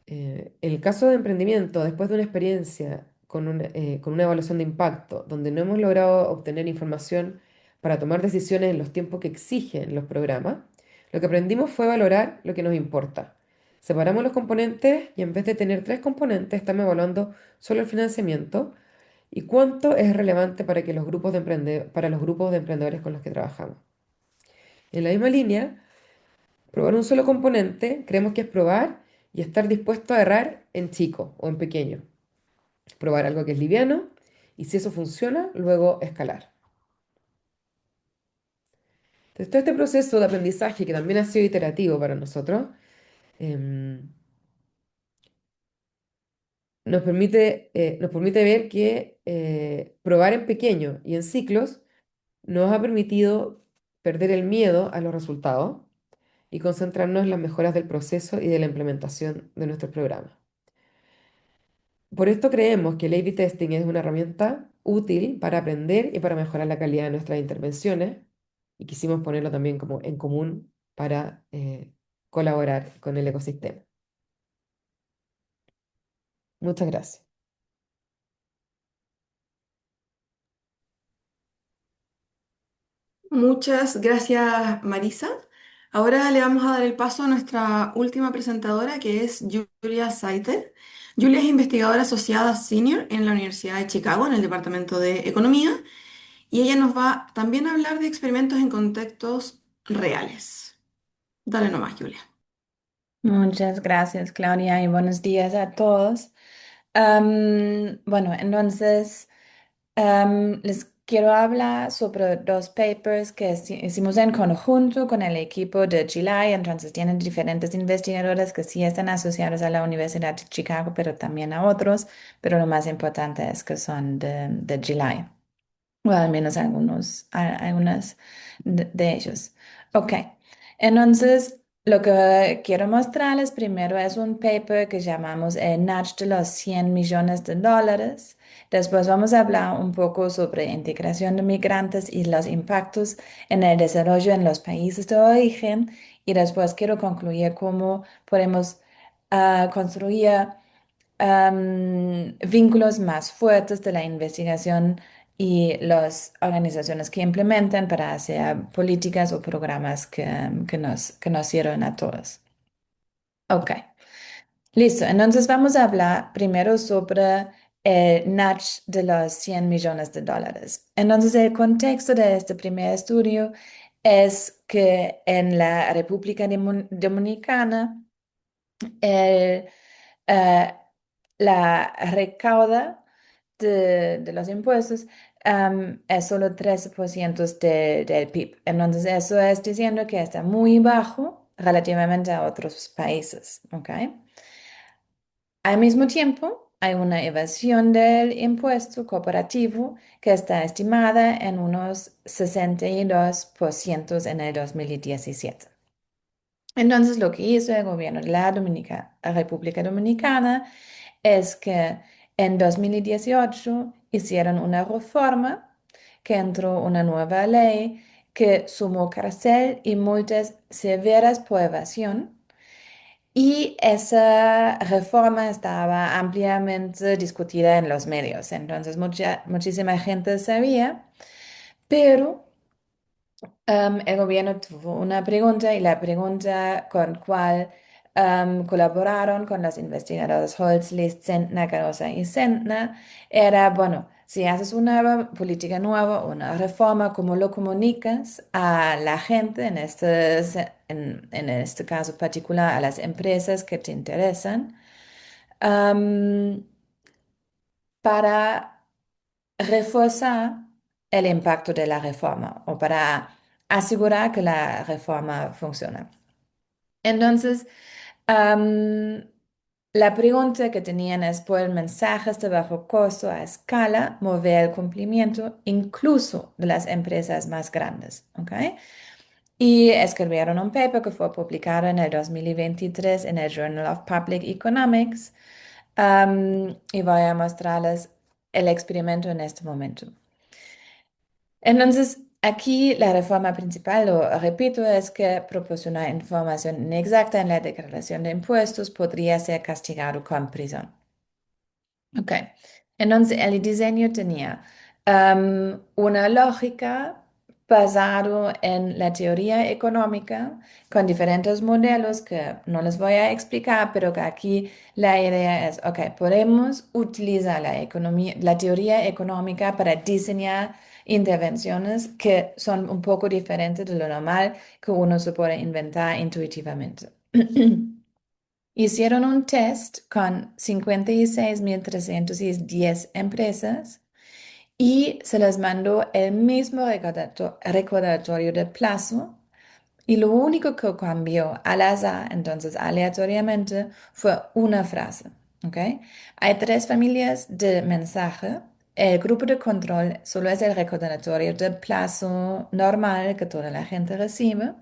En el caso de emprendimiento, después de una experiencia con una evaluación de impacto, donde no hemos logrado obtener información para tomar decisiones en los tiempos que exigen los programas, lo que aprendimos fue valorar lo que nos importa. Separamos los componentes y en vez de tener tres componentes, estamos evaluando solo el financiamiento y cuánto es relevante para que para los grupos de emprendedores con los que trabajamos. En la misma línea, probar un solo componente creemos que es probar y estar dispuesto a errar en chico o en pequeño. Probar algo que es liviano y si eso funciona, luego escalar. Entonces, todo este proceso de aprendizaje que también ha sido iterativo para nosotros, em, nos permite ver que probar en pequeño y en ciclos nos ha permitido perder el miedo a los resultados y concentrarnos en las mejoras del proceso y de la implementación de nuestros programas. Por esto creemos que el A/B testing es una herramienta útil para aprender y para mejorar la calidad de nuestras intervenciones y quisimos ponerlo también como en común para colaborar con el ecosistema. Muchas gracias. Muchas gracias, Marisa. Ahora le vamos a dar el paso a nuestra última presentadora, que es Julia Saiter. Julia es investigadora asociada senior en la Universidad de Chicago, en el Departamento de Economía, y ella nos va también a hablar de experimentos en contextos reales. Dale nomás, Julia. Muchas gracias, Claudia, y buenos días a todos. Bueno, entonces les quiero hablar sobre dos papers que hicimos en conjunto con el equipo de July. Entonces tienen diferentes investigadores que sí están asociados a la Universidad de Chicago, pero también a otros, pero lo más importante es que son de July. O al menos algunas de ellos. Ok, entonces lo que quiero mostrarles primero es un paper que llamamos el Nudge de los 100 millones de dólares. Después vamos a hablar un poco sobre integración de migrantes y los impactos en el desarrollo en los países de origen. Y después quiero concluir cómo podemos construir vínculos más fuertes de la investigación y las organizaciones que implementan para hacer políticas o programas que nos sirven a todos. Ok, listo. Entonces vamos a hablar primero sobre el nudge de los 100 millones de dólares. Entonces el contexto de este primer estudio es que en la República Dominicana el, eh, la recauda de los impuestos es solo 13% del PIB. Entonces, eso es diciendo que está muy bajo relativamente a otros países, ¿ok? Al mismo tiempo, hay una evasión del impuesto corporativo que está estimada en unos 62% en el 2017. Entonces, lo que hizo el gobierno de la República Dominicana es que en 2018 hicieron una reforma que entró una nueva ley que sumó cárcel y multas severas por evasión. Y esa reforma estaba ampliamente discutida en los medios. Entonces, muchísima gente sabía, pero el gobierno tuvo una pregunta y la pregunta con cual colaboraron con los investigadores Holzlist, Sentner, Carosa y Sentner era, bueno, si haces una política nueva, una reforma, ¿cómo lo comunicas a la gente, en este caso particular, a las empresas que te interesan, am, para reforzar el impacto de la reforma o para asegurar que la reforma funciona? Entonces, am, la pregunta que tenían es, ¿pueden mensajes de bajo costo a escala mover el cumplimiento incluso de las empresas más grandes? ¿Ok? Y escribieron un paper que fue publicado en el 2023 en el Journal of Public Economics. Y voy a mostrarles el experimento en este momento. Entonces, aquí la reforma principal, lo repito, es que proporcionar información inexacta en la declaración de impuestos podría ser castigado con prisión. Ok, entonces el diseño tenía una lógica basado en la teoría económica con diferentes modelos que no les voy a explicar, pero que aquí la idea es, ok, podemos utilizar la economía, la teoría económica para diseñar intervenciones que son un poco diferentes de lo normal que uno se puede inventar intuitivamente. Hicieron un test con 56.310 empresas y se les mandó el mismo recordatorio de plazo y lo único que cambió al azar, entonces aleatoriamente, fue una frase. ¿Ok? Hay tres familias de mensaje. El grupo de control solo es el recordatorio de plazo normal que toda la gente recibe.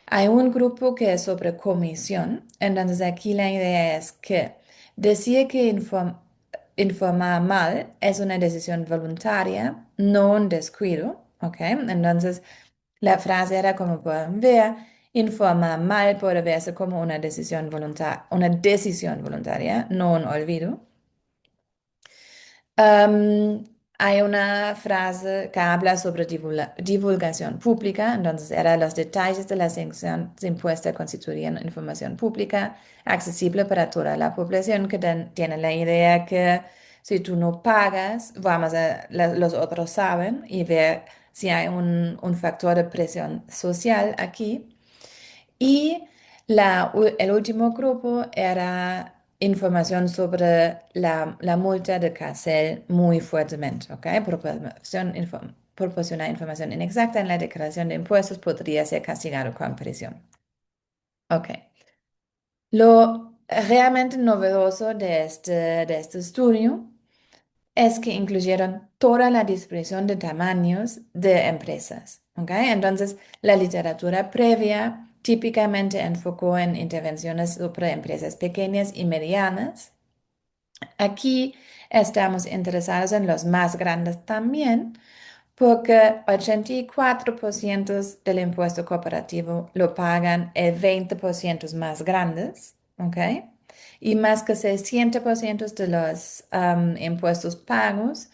Hay un grupo que es sobre comisión, entonces aquí la idea es que decir que informar mal es una decisión voluntaria, no un descuido, ¿ok? Entonces la frase era, como pueden ver, informar mal puede verse como una decisión voluntaria, no un olvido. Am, Hay una frase que habla sobre divulgación pública, entonces era los detalles de la sanción impuesta constituirían información pública accesible para toda la población que tiene la idea que si tú no pagas, los otros saben y ver si hay un factor de presión social aquí. Y el último grupo era información sobre la multa de cárcel muy fuertemente, ¿ok? Proporcionar información inexacta en la declaración de impuestos podría ser castigado con prisión. Ok. Lo realmente novedoso de este estudio es que incluyeron toda la distribución de tamaños de empresas. ¿Ok? Entonces, la literatura previa típicamente enfocó en intervenciones sobre empresas pequeñas y medianas. Aquí estamos interesados en los más grandes también, porque 84% del impuesto corporativo lo pagan el 20% más grandes, ¿ok? Y más que 600% de los impuestos pagos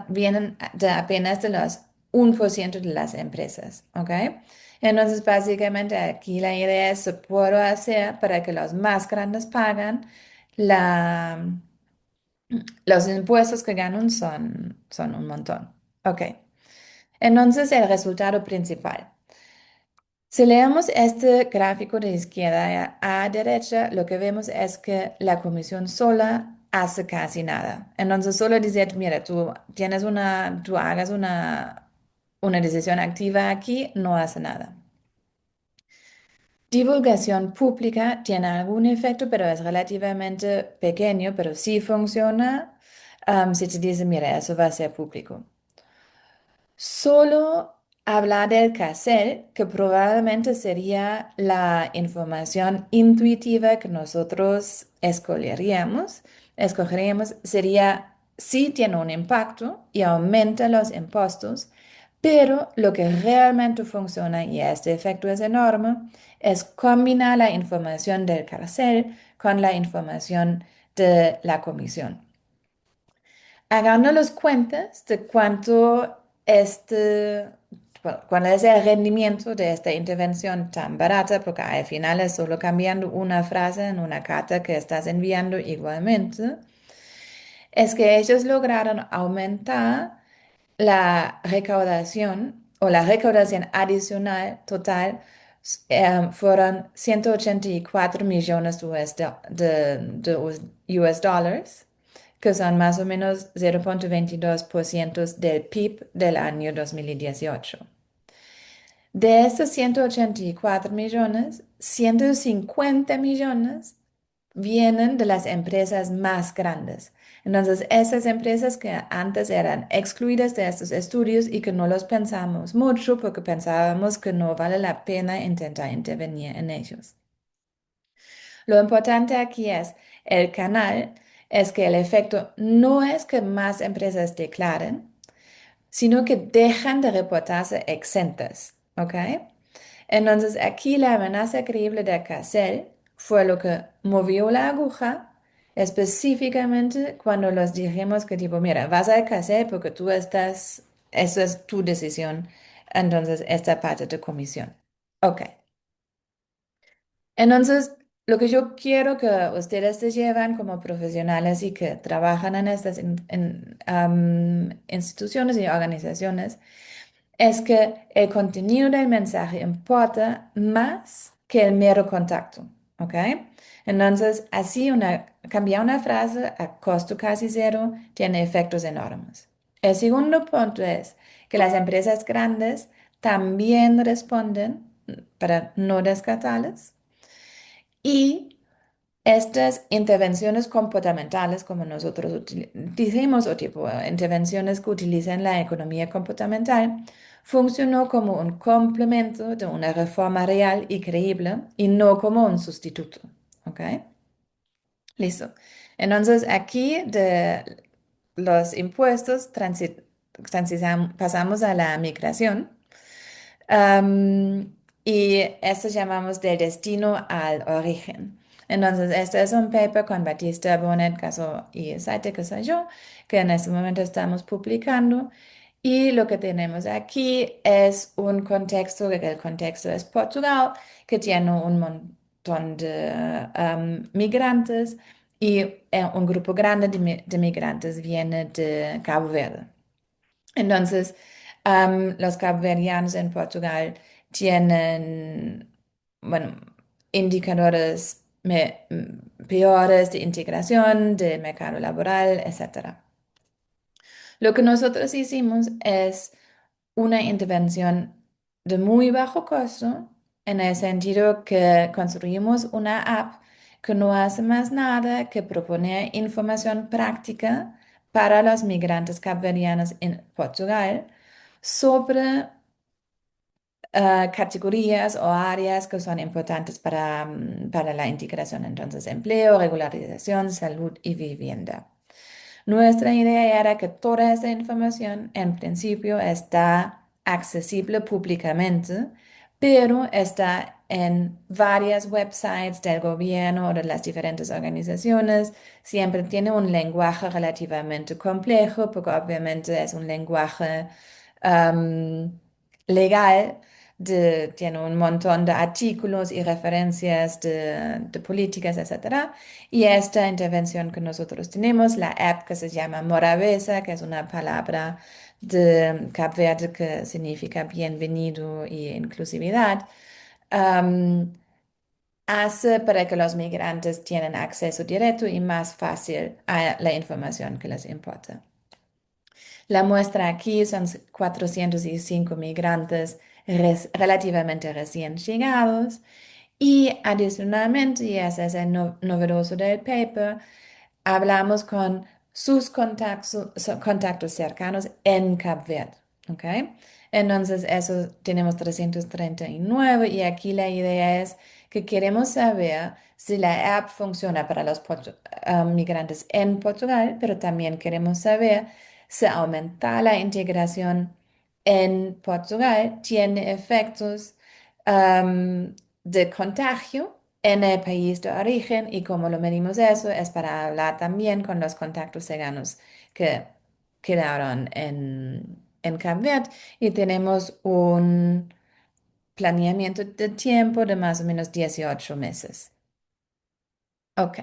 vienen de apenas de los 1% de las empresas, ¿ok? Entonces, básicamente aquí la idea es, ¿se puede hacer para que los más grandes pagan la, los impuestos que ganan son un montón? Ok, entonces el resultado principal. Si leemos este gráfico de izquierda a derecha, lo que vemos es que la comisión sola hace casi nada. Entonces solo dice, mira, tú hagas una decisión activa aquí, no hace nada. Divulgación pública tiene algún efecto, pero es relativamente pequeño, pero sí funciona, si te dice, mira, eso va a ser público. Solo hablar del CASEL, que probablemente sería la información intuitiva que nosotros escogeríamos, sería sí tiene un impacto y aumenta los impuestos, pero lo que realmente funciona, y este efecto es enorme, es combinar la información del CASEL con la información de la comisión. Hagamos los cuentas de cuál es el rendimiento de esta intervención tan barata, porque al final es solo cambiando una frase en una carta que estás enviando igualmente, es que ellos lograron aumentar la recaudación o la recaudación adicional total fueron 184 millones de US dólares, que son más o menos 0,22% del PIB del año 2018. De estos 184 millones, 150 millones vienen de las empresas más grandes. Entonces, esas empresas que antes eran excluidas de estos estudios y que no los pensamos mucho porque pensábamos que no vale la pena intentar intervenir en ellos. Lo importante aquí es el canal, es que el efecto no es que más empresas declaren, sino que dejan de reportarse exentas, ¿ok? Entonces, aquí la amenaza creíble de Cassel fue lo que movió la aguja, específicamente cuando los dijimos que tipo, mira, vas a Cassel porque eso es tu decisión, entonces esta parte de comisión. Ok. Entonces, lo que yo quiero que ustedes se llevan como profesionales y que trabajan en estas instituciones y organizaciones es que el contenido del mensaje importa más que el mero contacto, ¿ok? Entonces, cambiar una frase a costo casi cero tiene efectos enormes. El segundo punto es que las empresas grandes también responden para no descartarlas y estas intervenciones comportamentales, como nosotros decimos, o tipo intervenciones que utilizan la economía comportamental, funcionó como un complemento de una reforma real y creíble y no como un sustituto. ¿Ok? Listo. Entonces, aquí de los impuestos pasamos a la migración. Y esto llamamos del destino al origen. Entonces, este es un paper con Batista, Bonet, Caso y Saite, que soy yo, que en este momento estamos publicando. Y lo que tenemos aquí es un contexto, que el contexto es Portugal, que tiene un montón de migrantes y un grupo grande de migrantes viene de Cabo Verde. Entonces, los caboverdianos en Portugal tienen, bueno, indicadores peores de integración, de mercado laboral, etcétera. Lo que nosotros hicimos es una intervención de muy bajo costo, en el sentido que construimos una app que no hace más nada que proponer información práctica para los migrantes capverdianos en Portugal sobre categorías o áreas que son importantes para la integración. Entonces, empleo, regularización, salud y vivienda. Nuestra idea era que toda esta información en principio está accesible públicamente pero está en varias websites del gobierno o de las diferentes organizaciones. Siempre tiene un lenguaje relativamente complejo, porque obviamente es un lenguaje am, legal. Tiene un montón de artículos y referencias de políticas, etcétera. Y esta intervención que nosotros tenemos, la app que se llama Moravesa, que es una palabra de Cape Verde que significa bienvenido y inclusividad, am, hace para que los migrantes tengan acceso directo y más fácil a la información que les importa. La muestra aquí son 405 migrantes relativamente recién llegados y adicionalmente, y ese es el novedoso del paper, hablamos con sus contactos cercanos en Cape Verde, ¿ok? Entonces, eso tenemos 339 y aquí la idea es que queremos saber si la app funciona para los migrantes en Portugal, pero también queremos saber si aumentar la integración en Portugal tiene efectos de contagio en el país de origen y cómo lo medimos eso es para hablar también con los contactos cercanos que quedaron en Cabo Verde y tenemos un planeamiento de tiempo de más o menos 18 meses. Ok,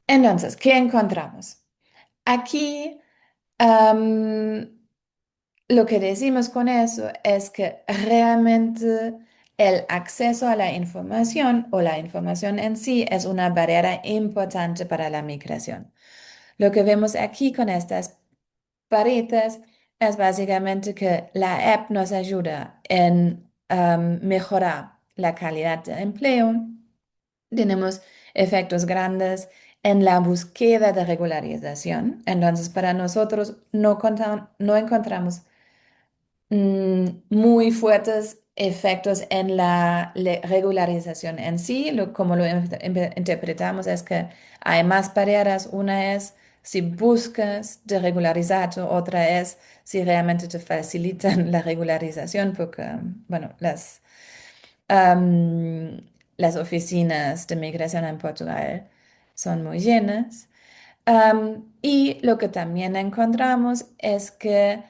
entonces, ¿qué encontramos? Aquí, am, lo que decimos con eso es que realmente el acceso a la información o la información en sí es una barrera importante para la migración. Lo que vemos aquí con estas varitas es básicamente que la app nos ayuda en mejorar la calidad de empleo. Tenemos efectos grandes en la búsqueda de regularización. Entonces, para nosotros no encontramos muy fuertes efectos en la regularización en sí. Como lo interpretamos es que hay más barreras. Una es si buscas de regularizarte, otra es si realmente te facilitan la regularización, porque, bueno, am, las oficinas de migración en Portugal son muy llenas. Y lo que también encontramos es que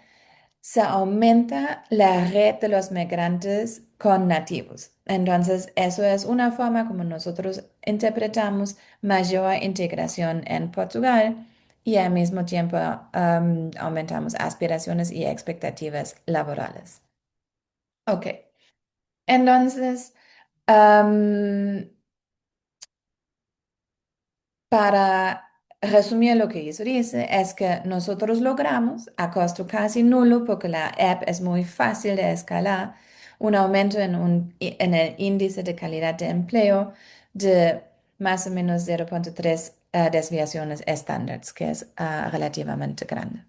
se aumenta la red de los migrantes con nativos. Entonces, eso es una forma como nosotros interpretamos mayor integración en Portugal y al mismo tiempo aumentamos aspiraciones y expectativas laborales. Ok, entonces, am, para resumir lo que eso dice, es que nosotros logramos a costo casi nulo, porque la app es muy fácil de escalar, un aumento en el índice de calidad de empleo de más o menos 0,3 desviaciones estándares, que es relativamente grande.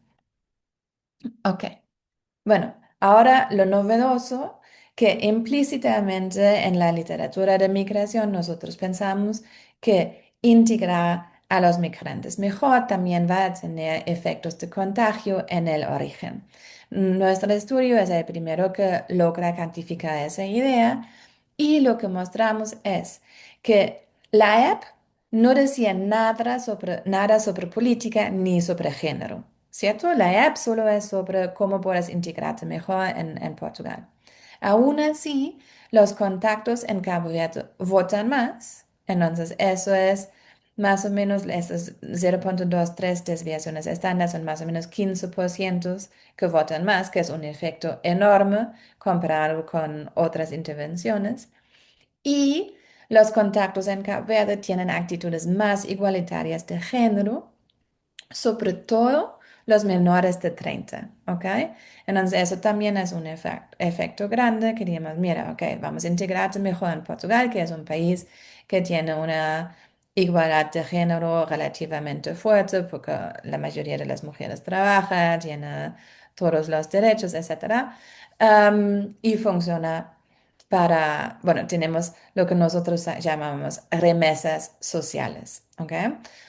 Ok. Bueno, ahora lo novedoso que implícitamente en la literatura de migración nosotros pensamos que integrar a los migrantes mejor también va a tener efectos de contagio en el origen. Nuestro estudio es el primero que logra cuantificar esa idea y lo que mostramos es que la app no decía nada sobre política ni sobre género. ¿Cierto? La app solo es sobre cómo puedes integrarte mejor en Portugal. Aún así, los contactos en Cabo Verde votan más. Entonces, eso es más o menos, esas 0,23 desviaciones estándar son más o menos 15% que votan más, que es un efecto enorme comparado con otras intervenciones. Y los contactos en Cabo Verde tienen actitudes más igualitarias de género, sobre todo los menores de 30, ¿ok? Entonces eso también es un efecto grande que digamos, mira, ok, vamos a integrarte mejor en Portugal, que es un país que tiene una igualdad de género relativamente fuerte, porque la mayoría de las mujeres trabaja, tiene todos los derechos, etcétera, y funciona para, bueno, tenemos lo que nosotros llamamos remesas sociales, ¿ok?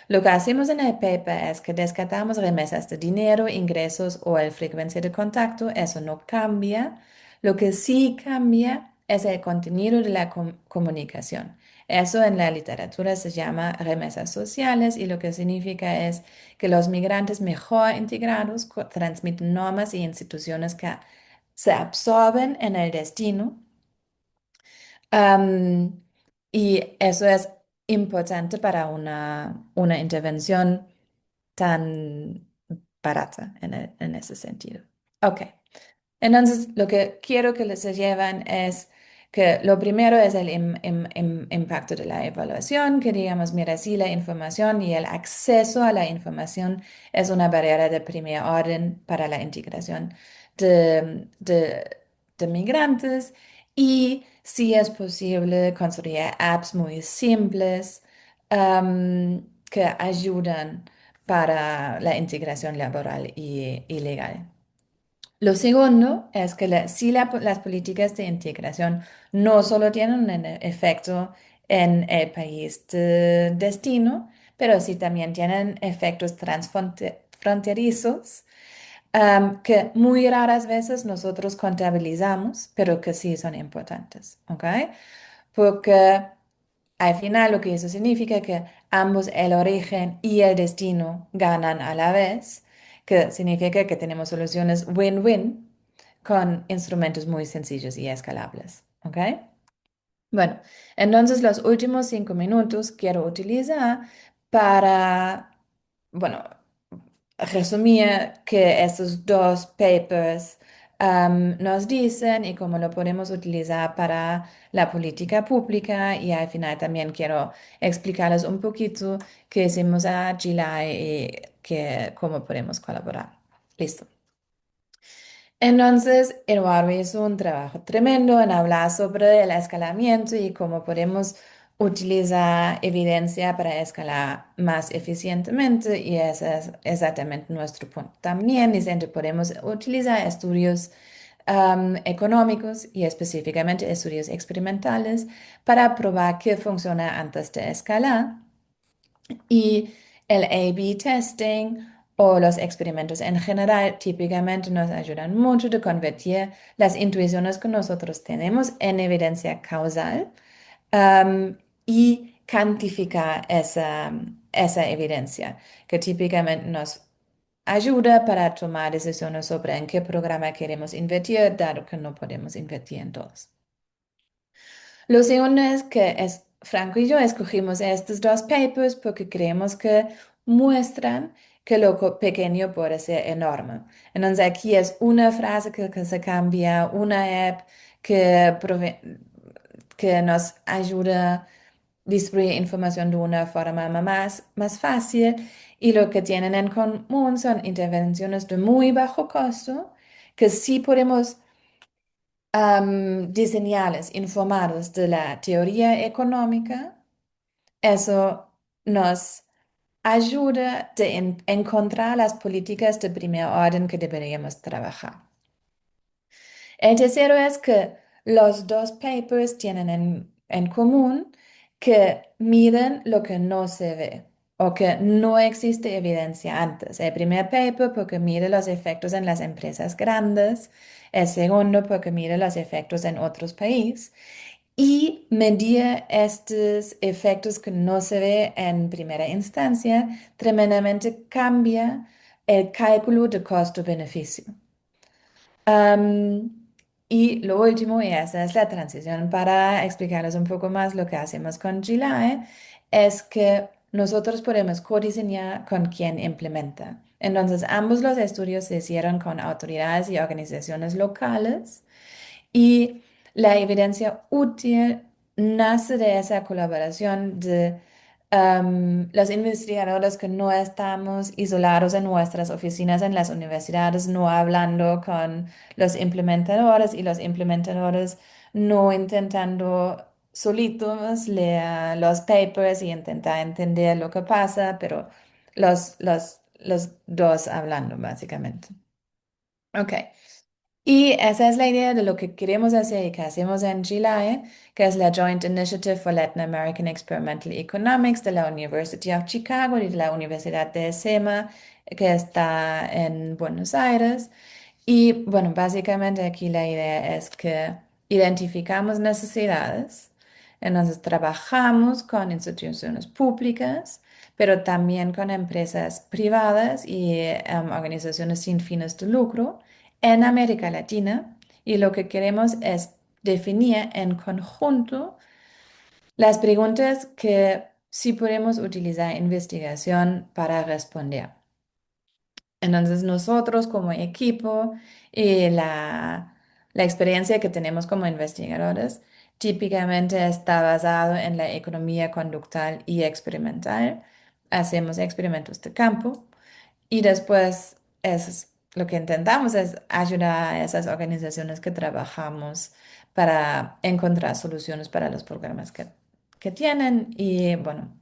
Lo que hacemos en el paper es que descartamos remesas de dinero, ingresos o la frecuencia de contacto. Eso no cambia. Lo que sí cambia es el contenido de la comunicación. Eso en la literatura se llama remesas sociales y lo que significa es que los migrantes mejor integrados transmiten normas y instituciones que se absorben en el destino. Am, y eso es importante para una intervención tan barata en ese sentido. Ok. Entonces, lo que quiero que se lleven es que lo primero es el impacto de la evaluación, que digamos, mira, si la información y el acceso a la información es una barrera de primer orden para la integración de, de- de migrantes y si es posible construir apps muy simples que ayudan para la integración laboral y legal. Lo segundo es que si las políticas de integración no solo tienen un efecto en el país de destino, pero sí también tienen efectos transfronterizos, que muy raras veces nosotros contabilizamos, pero que sí son importantes, ¿ok? Porque al final lo que eso significa que ambos el origen y el destino ganan a la vez, que significa que tenemos soluciones win-win con instrumentos muy sencillos y escalables. ¿Ok? Bueno, entonces los últimos 5 minutos quiero utilizar para, bueno, resumir que estos dos papers nos dicen y cómo lo podemos utilizar para la política pública y al final también quiero explicarles un poquito qué hicimos a Gila y cómo podemos colaborar. Listo. Entonces, Eduardo hizo un trabajo tremendo en hablar sobre el escalamiento y cómo podemos utilizar evidencia para escalar más eficientemente y ese es exactamente nuestro punto. También diciendo, podemos utilizar estudios económicos y específicamente estudios experimentales para probar qué funciona antes de escalar. Y el A/B testing o los experimentos en general típicamente nos ayudan mucho de convertir las intuiciones que nosotros tenemos en evidencia causal, y cuantificar esa evidencia, que típicamente nos ayuda para tomar decisiones sobre en qué programa queremos invertir, dado que no podemos invertir en todos. Lo segundo es que Franco y yo escogimos estos dos papers porque creemos que muestran que lo pequeño puede ser enorme. Entonces aquí es una frase que se cambia, una app que nos ayuda a distribuir información de una forma más fácil y lo que tienen en común son intervenciones de muy bajo costo que sí podemos diseñarles, informados de la teoría económica, eso nos ayuda a encontrar las políticas de primer orden que deberíamos trabajar. El tercero es que los dos papers tienen en común que miden lo que no se ve o que no existe evidencia antes. El primer paper porque mide los efectos en las empresas grandes, el segundo porque mide los efectos en otros países y medir estos efectos que no se ve en primera instancia tremendamente cambia el cálculo de costo-beneficio. Am, y lo último, y esa es la transición para explicarles un poco más lo que hacemos con Gilae, es que nosotros podemos codiseñar con quien implementa. Entonces, ambos los estudios se hicieron con autoridades y organizaciones locales y la evidencia útil nace de esa colaboración de los investigadores que no estamos isolados en nuestras oficinas en las universidades, no hablando con los implementadores y los implementadores no intentando solitos leer los papers y intentar entender lo que pasa, pero los dos hablando básicamente. Ok. Y esa es la idea de lo que queremos hacer y que hacemos en Chile, que es la Joint Initiative for Latin American Experimental Economics de la University of Chicago y de la Universidad de SEMA, que está en Buenos Aires. Y bueno, básicamente aquí la idea es que identificamos necesidades, entonces trabajamos con instituciones públicas, pero también con empresas privadas y organizaciones sin fines de lucro en América Latina. Y lo que queremos es definir en conjunto las preguntas que sí podemos utilizar investigación para responder. Entonces nosotros como equipo y la experiencia que tenemos como investigadores típicamente está basado en la economía conductual y experimental. Hacemos experimentos de campo y después lo que intentamos es ayudar a esas organizaciones que trabajamos para encontrar soluciones para los problemas que tienen y bueno,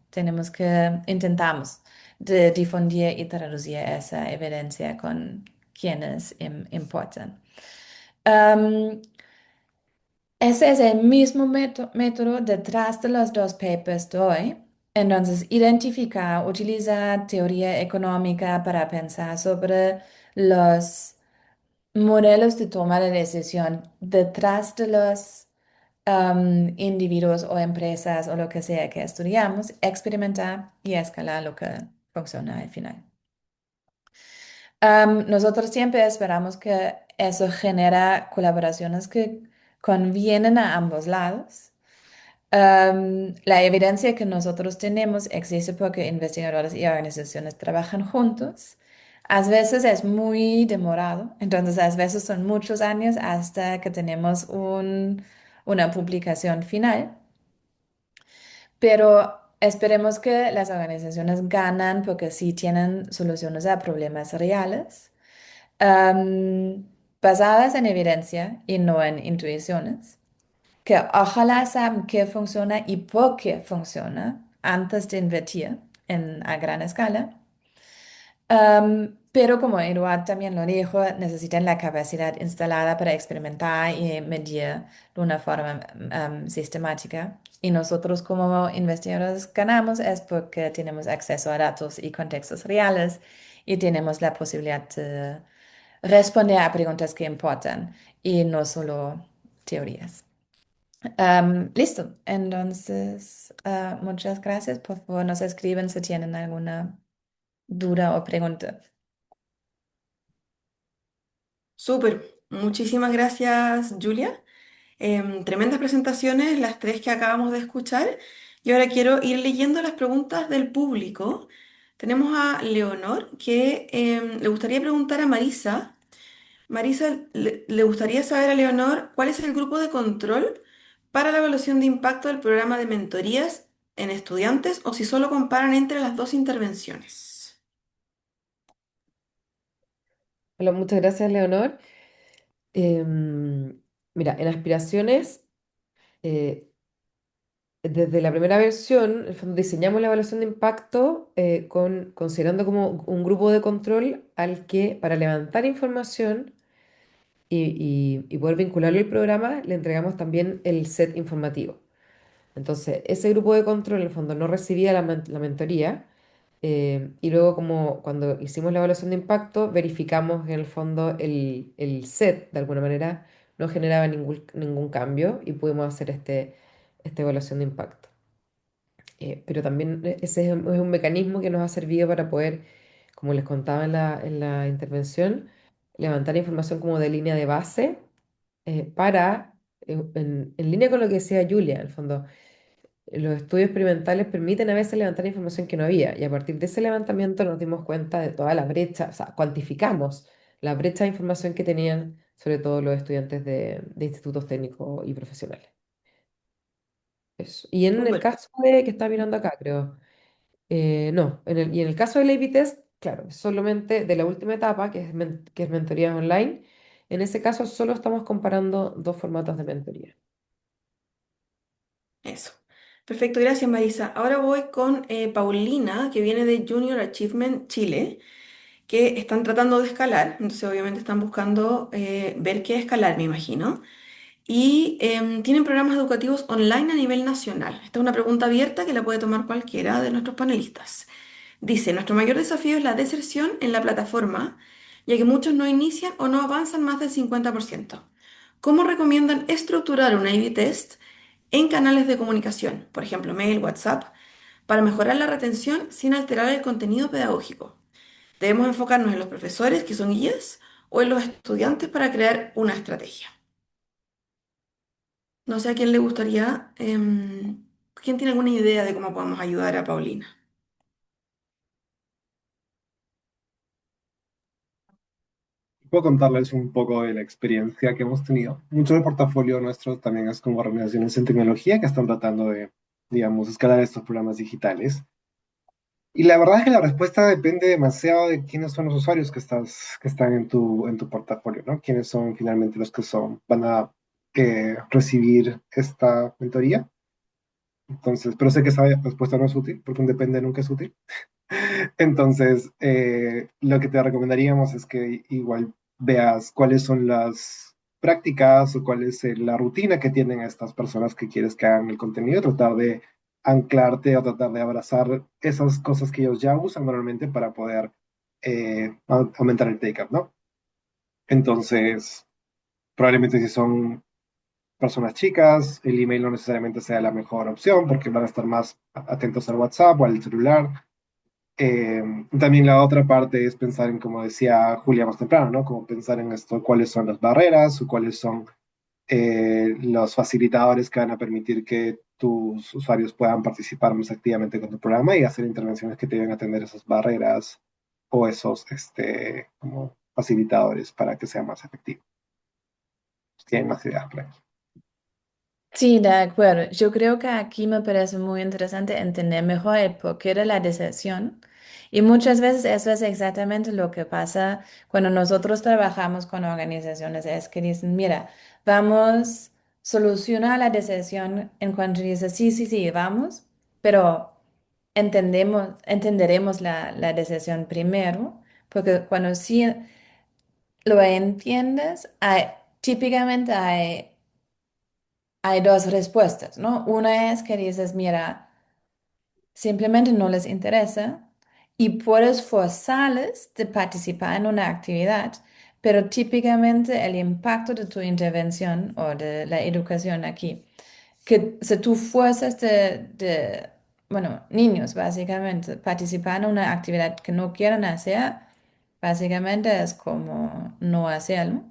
intentamos de difundir y traducir esa evidencia con quienes importan. Am, Ese es el mismo método detrás de los dos papers de hoy. Entonces, identificar, utilizar teoría económica para pensar sobre los modelos de toma de decisión detrás de los individuos o empresas o lo que sea que estudiamos, experimentar y escalar lo que funciona al final. Nosotros siempre esperamos que eso genera colaboraciones que convienen a ambos lados. La evidencia que nosotros tenemos existe porque investigadores y organizaciones trabajan juntos. A veces es muy demorado, entonces a veces son muchos años hasta que tenemos una publicación final, pero esperemos que las organizaciones ganan porque sí tienen soluciones a problemas reales, am, basadas en evidencia y no en intuiciones que ojalá saben qué funciona y por qué funciona antes de invertir a gran escala. Pero como Eduard también lo dijo, necesitan la capacidad instalada para experimentar y medir de una forma sistemática. Y nosotros como investigadores ganamos es porque tenemos acceso a datos y contextos reales y tenemos la posibilidad de responder a preguntas que importan y no solo teorías. Listo. Entonces, muchas gracias. Por favor, nos escriben si tienen alguna duda o pregunta. Súper. Muchísimas gracias, Julia. Tremendas presentaciones, las tres que acabamos de escuchar. Y ahora quiero ir leyendo las preguntas del público. Tenemos a Leonor, que le gustaría preguntar a Marisa. Marisa, le gustaría saber a Leonor cuál es el grupo de control para la evaluación de impacto del programa de mentorías en estudiantes o si solo comparan entre las dos intervenciones. Hola, muchas gracias, Leonor. Em, Mira, en aspiraciones, eh, desde la primera versión, en el fondo diseñamos la evaluación de impacto considerando como un grupo de control al que para levantar información y poder vincularlo al programa, le entregamos también el set informativo. Entonces, ese grupo de control en el fondo no recibía la mentoría y luego como cuando hicimos la evaluación de impacto, verificamos en el fondo el set, de alguna manera, no generaba ningún cambio y pudimos hacer esta evaluación de impacto. Pero también ese es un mecanismo que nos ha servido para poder, como les contaba en la intervención, levantar información como de línea de base en línea con lo que decía Julia, en el fondo. Los estudios experimentales permiten a veces levantar información que no había y a partir de ese levantamiento nos dimos cuenta de toda la brecha, o sea, cuantificamos la brecha de información que tenían sobre todo los estudiantes de institutos técnicos y profesionales. Eso. Y en el Súper. caso de que está mirando acá, creo, no, y en el caso del A/B test, claro, es solamente de la última etapa, que es mentoría online. En ese caso solo estamos comparando dos formatos de mentoría. Eso. Perfecto, gracias Marisa. Ahora voy con Paulina, que viene de Junior Achievement Chile, que están tratando de escalar, entonces obviamente están buscando ver qué escalar, me imagino. Y tienen programas educativos online a nivel nacional. Esta es una pregunta abierta que la puede tomar cualquiera de nuestros panelistas. Dice, nuestro mayor desafío es la deserción en la plataforma, ya que muchos no inician o no avanzan más del 50%. ¿Cómo recomiendan estructurar un A/B test en canales de comunicación, por ejemplo, mail, WhatsApp, para mejorar la retención sin alterar el contenido pedagógico? ¿Debemos enfocarnos en los profesores, que son guías, o en los estudiantes para crear una estrategia? No sé a quién le gustaría, ¿quién tiene alguna idea de cómo podemos ayudar a Paulina? Puedo contarles un poco de la experiencia que hemos tenido. Mucho del portafolio nuestro también es con organizaciones en tecnología que están tratando de, digamos, escalar estos programas digitales. Y la verdad es que la respuesta depende demasiado de quiénes son los usuarios que están en tu portafolio, ¿no? Quiénes son finalmente los que van a recibir esta mentoría. Entonces, pero sé que esa respuesta no es útil, porque un depende nunca es útil. Entonces, lo que te recomendaríamos es que igual veas cuáles son las prácticas o cuál es la rutina que tienen estas personas que quieres que hagan el contenido, tratar de anclarte o tratar de abrazar esas cosas que ellos ya usan normalmente para poder aumentar el take-up, ¿no? Entonces, probablemente si son personas chicas, el email no necesariamente sea la mejor opción porque van a estar más atentos al WhatsApp o al celular. Eh, También la otra parte es pensar en, como decía Julia más temprano, ¿no? Como pensar en esto, cuáles son las barreras o cuáles son los facilitadores que van a permitir que tus usuarios puedan participar más activamente con tu programa y hacer intervenciones que te ayuden a atender esas barreras o esos como facilitadores para que sea más efectivo. Tienen más ideas por ahí. Sí, de acuerdo. Yo creo que aquí me parece muy interesante entender mejor el porqué de la deserción. Y muchas veces eso es exactamente lo que pasa cuando nosotros trabajamos con organizaciones. Es que dicen, mira, vamos, soluciona la deserción en cuanto dices, sí, sí, sí, vamos, pero entenderemos la deserción primero, porque cuando sí lo entiendes, típicamente hay dos respuestas, ¿no? Una es que dices, mira, simplemente no les interesa y puedes forzarles de participar en una actividad, pero típicamente el impacto de tu intervención o de la educación aquí, que si tú fuerzas bueno, niños básicamente, participar en una actividad que no quieren hacer, básicamente es como no hacerlo.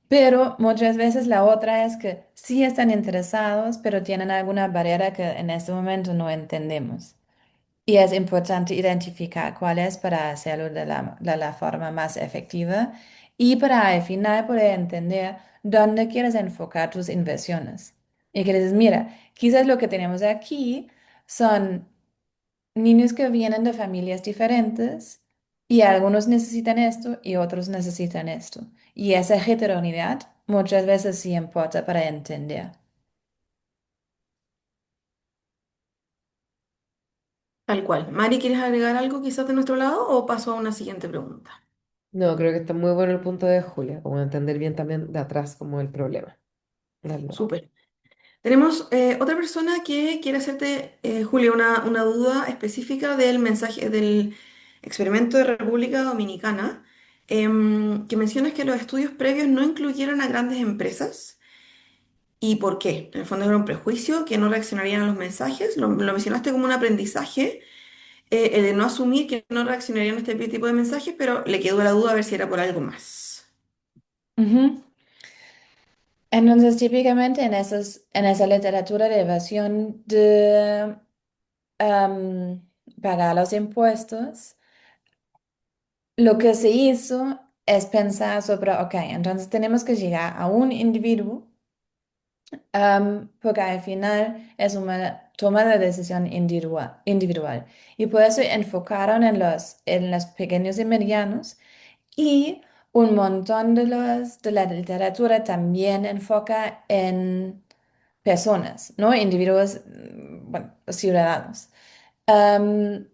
Pero muchas veces la otra es que sí están interesados, pero tienen alguna barrera que en este momento no entendemos. Y es importante identificar cuál es para hacerlo de la forma más efectiva y para al final poder entender dónde quieres enfocar tus inversiones. Y que dices, mira, quizás lo que tenemos aquí son niños que vienen de familias diferentes y algunos necesitan esto y otros necesitan esto. Y esa heterogeneidad muchas veces sí importa para entender. Tal cual. Mari, ¿quieres agregar algo quizás de nuestro lado o paso a una siguiente pregunta? No, creo que está muy bueno el punto de Julia, como entender bien también de atrás como el problema. Dale nomás. Súper. Tenemos otra persona que quiere hacerte, Julia, una duda específica del mensaje del experimento de República Dominicana, que mencionas que los estudios previos no incluyeron a grandes empresas. ¿Y por qué? En el fondo era un prejuicio que no reaccionarían a los mensajes. Lo mencionaste como un aprendizaje, el de no asumir que no reaccionarían a este tipo de mensajes, pero le quedó la duda a ver si era por algo más. Ujú. Entonces, típicamente en esa literatura de evasión de pagar los impuestos, lo que se hizo es pensar sobre, ok, entonces tenemos que llegar a un individuo, porque al final es una toma de decisión individual. Y por eso enfocaron en los pequeños y medianos y un montón de la literatura también enfoca en personas, ¿no? Individuos, bueno, ciudadanos. Am,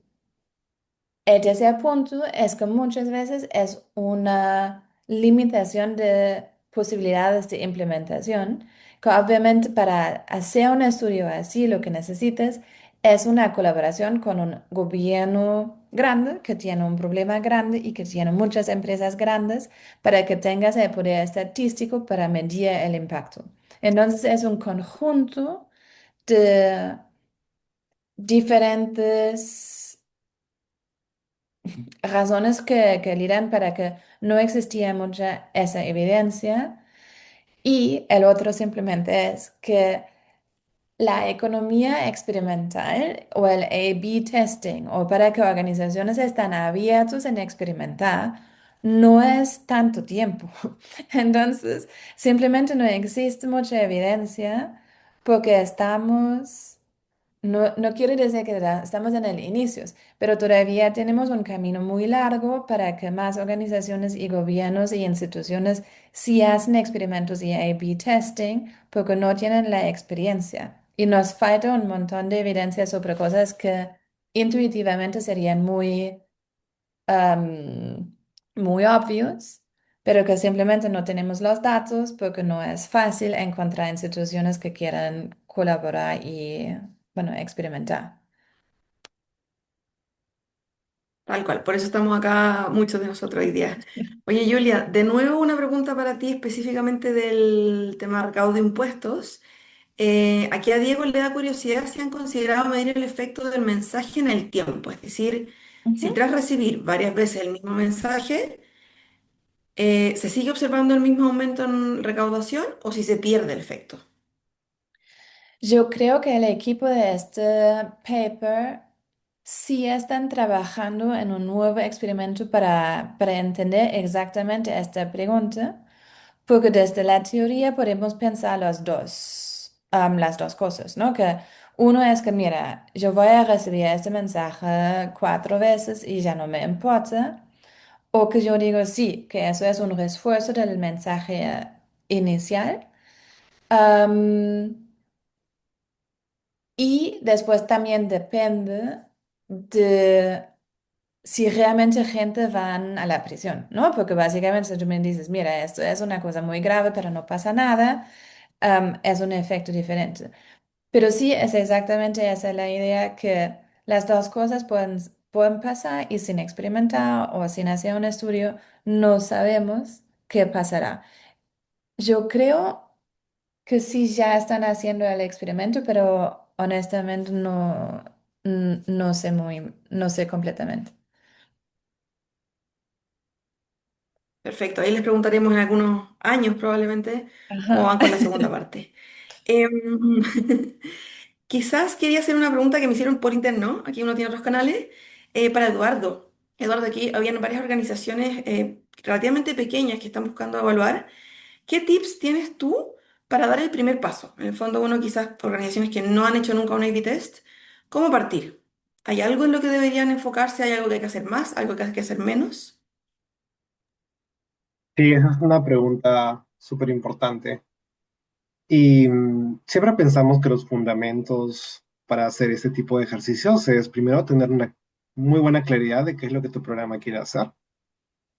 el tercer punto es que muchas veces es una limitación de posibilidades de implementación, que obviamente para hacer un estudio así lo que necesitas es una colaboración con un gobierno grande, que tiene un problema grande y que tiene muchas empresas grandes para que tengas el poder estadístico para medir el impacto. Entonces es un conjunto de diferentes razones que lidan para que no existía mucha esa evidencia. Y el otro simplemente es que la economía experimental o el A/B testing, o para que organizaciones estén abiertas en experimentar, no es tanto tiempo. Entonces, simplemente no existe mucha evidencia porque no quiere decir que estamos en el inicio, pero todavía tenemos un camino muy largo para que más organizaciones y gobiernos y instituciones sí hacen experimentos y A/B testing porque no tienen la experiencia. Y nos falta un montón de evidencia sobre cosas que intuitivamente serían am, muy obvios, pero que simplemente no tenemos los datos porque no es fácil encontrar instituciones que quieran colaborar y, bueno, experimentar. Tal cual, por eso estamos acá muchos de nosotros hoy día. Oye, Julia, de nuevo una pregunta para ti específicamente del tema de recaudo de impuestos. Aquí a Diego le da curiosidad si han considerado medir el efecto del mensaje en el tiempo, es decir, si Ujú. tras recibir varias veces el mismo mensaje, ¿se sigue observando el mismo aumento en recaudación o si se pierde el efecto? Yo creo que el equipo de este paper sí están trabajando en un nuevo experimento para entender exactamente esta pregunta, porque desde la teoría podemos pensar las dos cosas, ¿no? Que uno es que, mira, yo voy a recibir este mensaje 4 veces y ya no me importa, o que yo digo sí, que eso es un refuerzo del mensaje inicial. Am, y después también depende de si realmente gente van a la prisión, ¿no? Porque básicamente si tú me dices, mira, esto es una cosa muy grave, pero no pasa nada, es un efecto diferente. Pero sí, es exactamente esa la idea que las dos cosas pueden pasar y sin experimentar o sin hacer un estudio, no sabemos qué pasará. Yo creo que sí ya están haciendo el experimento, pero honestamente no sé completamente. Perfecto, ahí les preguntaremos en algunos años probablemente cómo Ajá. van con la segunda parte. Em, Quizás quería hacer una pregunta que me hicieron por interno, aquí uno tiene otros canales, para Eduardo. Eduardo, aquí habían varias organizaciones relativamente pequeñas que están buscando evaluar. ¿Qué tips tienes tú para dar el primer paso? En el fondo, uno quizás organizaciones que no han hecho nunca un A/B test, ¿cómo partir? ¿Hay algo en lo que deberían enfocarse? ¿Hay algo que hay que hacer más? ¿Algo que hay que hacer menos? Sí, esa es una pregunta súper importante. Y siempre pensamos que los fundamentos para hacer este tipo de ejercicios es primero tener una muy buena claridad de qué es lo que tu programa quiere hacer,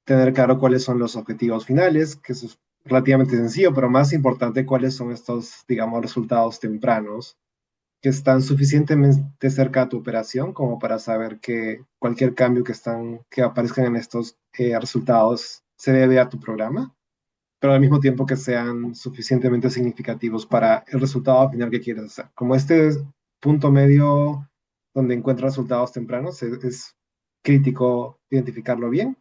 tener claro cuáles son los objetivos finales, que eso es relativamente sencillo, pero más importante, cuáles son estos, digamos, resultados tempranos que están suficientemente cerca de tu operación como para saber que cualquier cambio que aparezcan en estos resultados se debe a tu programa, pero al mismo tiempo que sean suficientemente significativos para el resultado final que quieres hacer. Como este es punto medio donde encuentras resultados tempranos, es crítico identificarlo bien,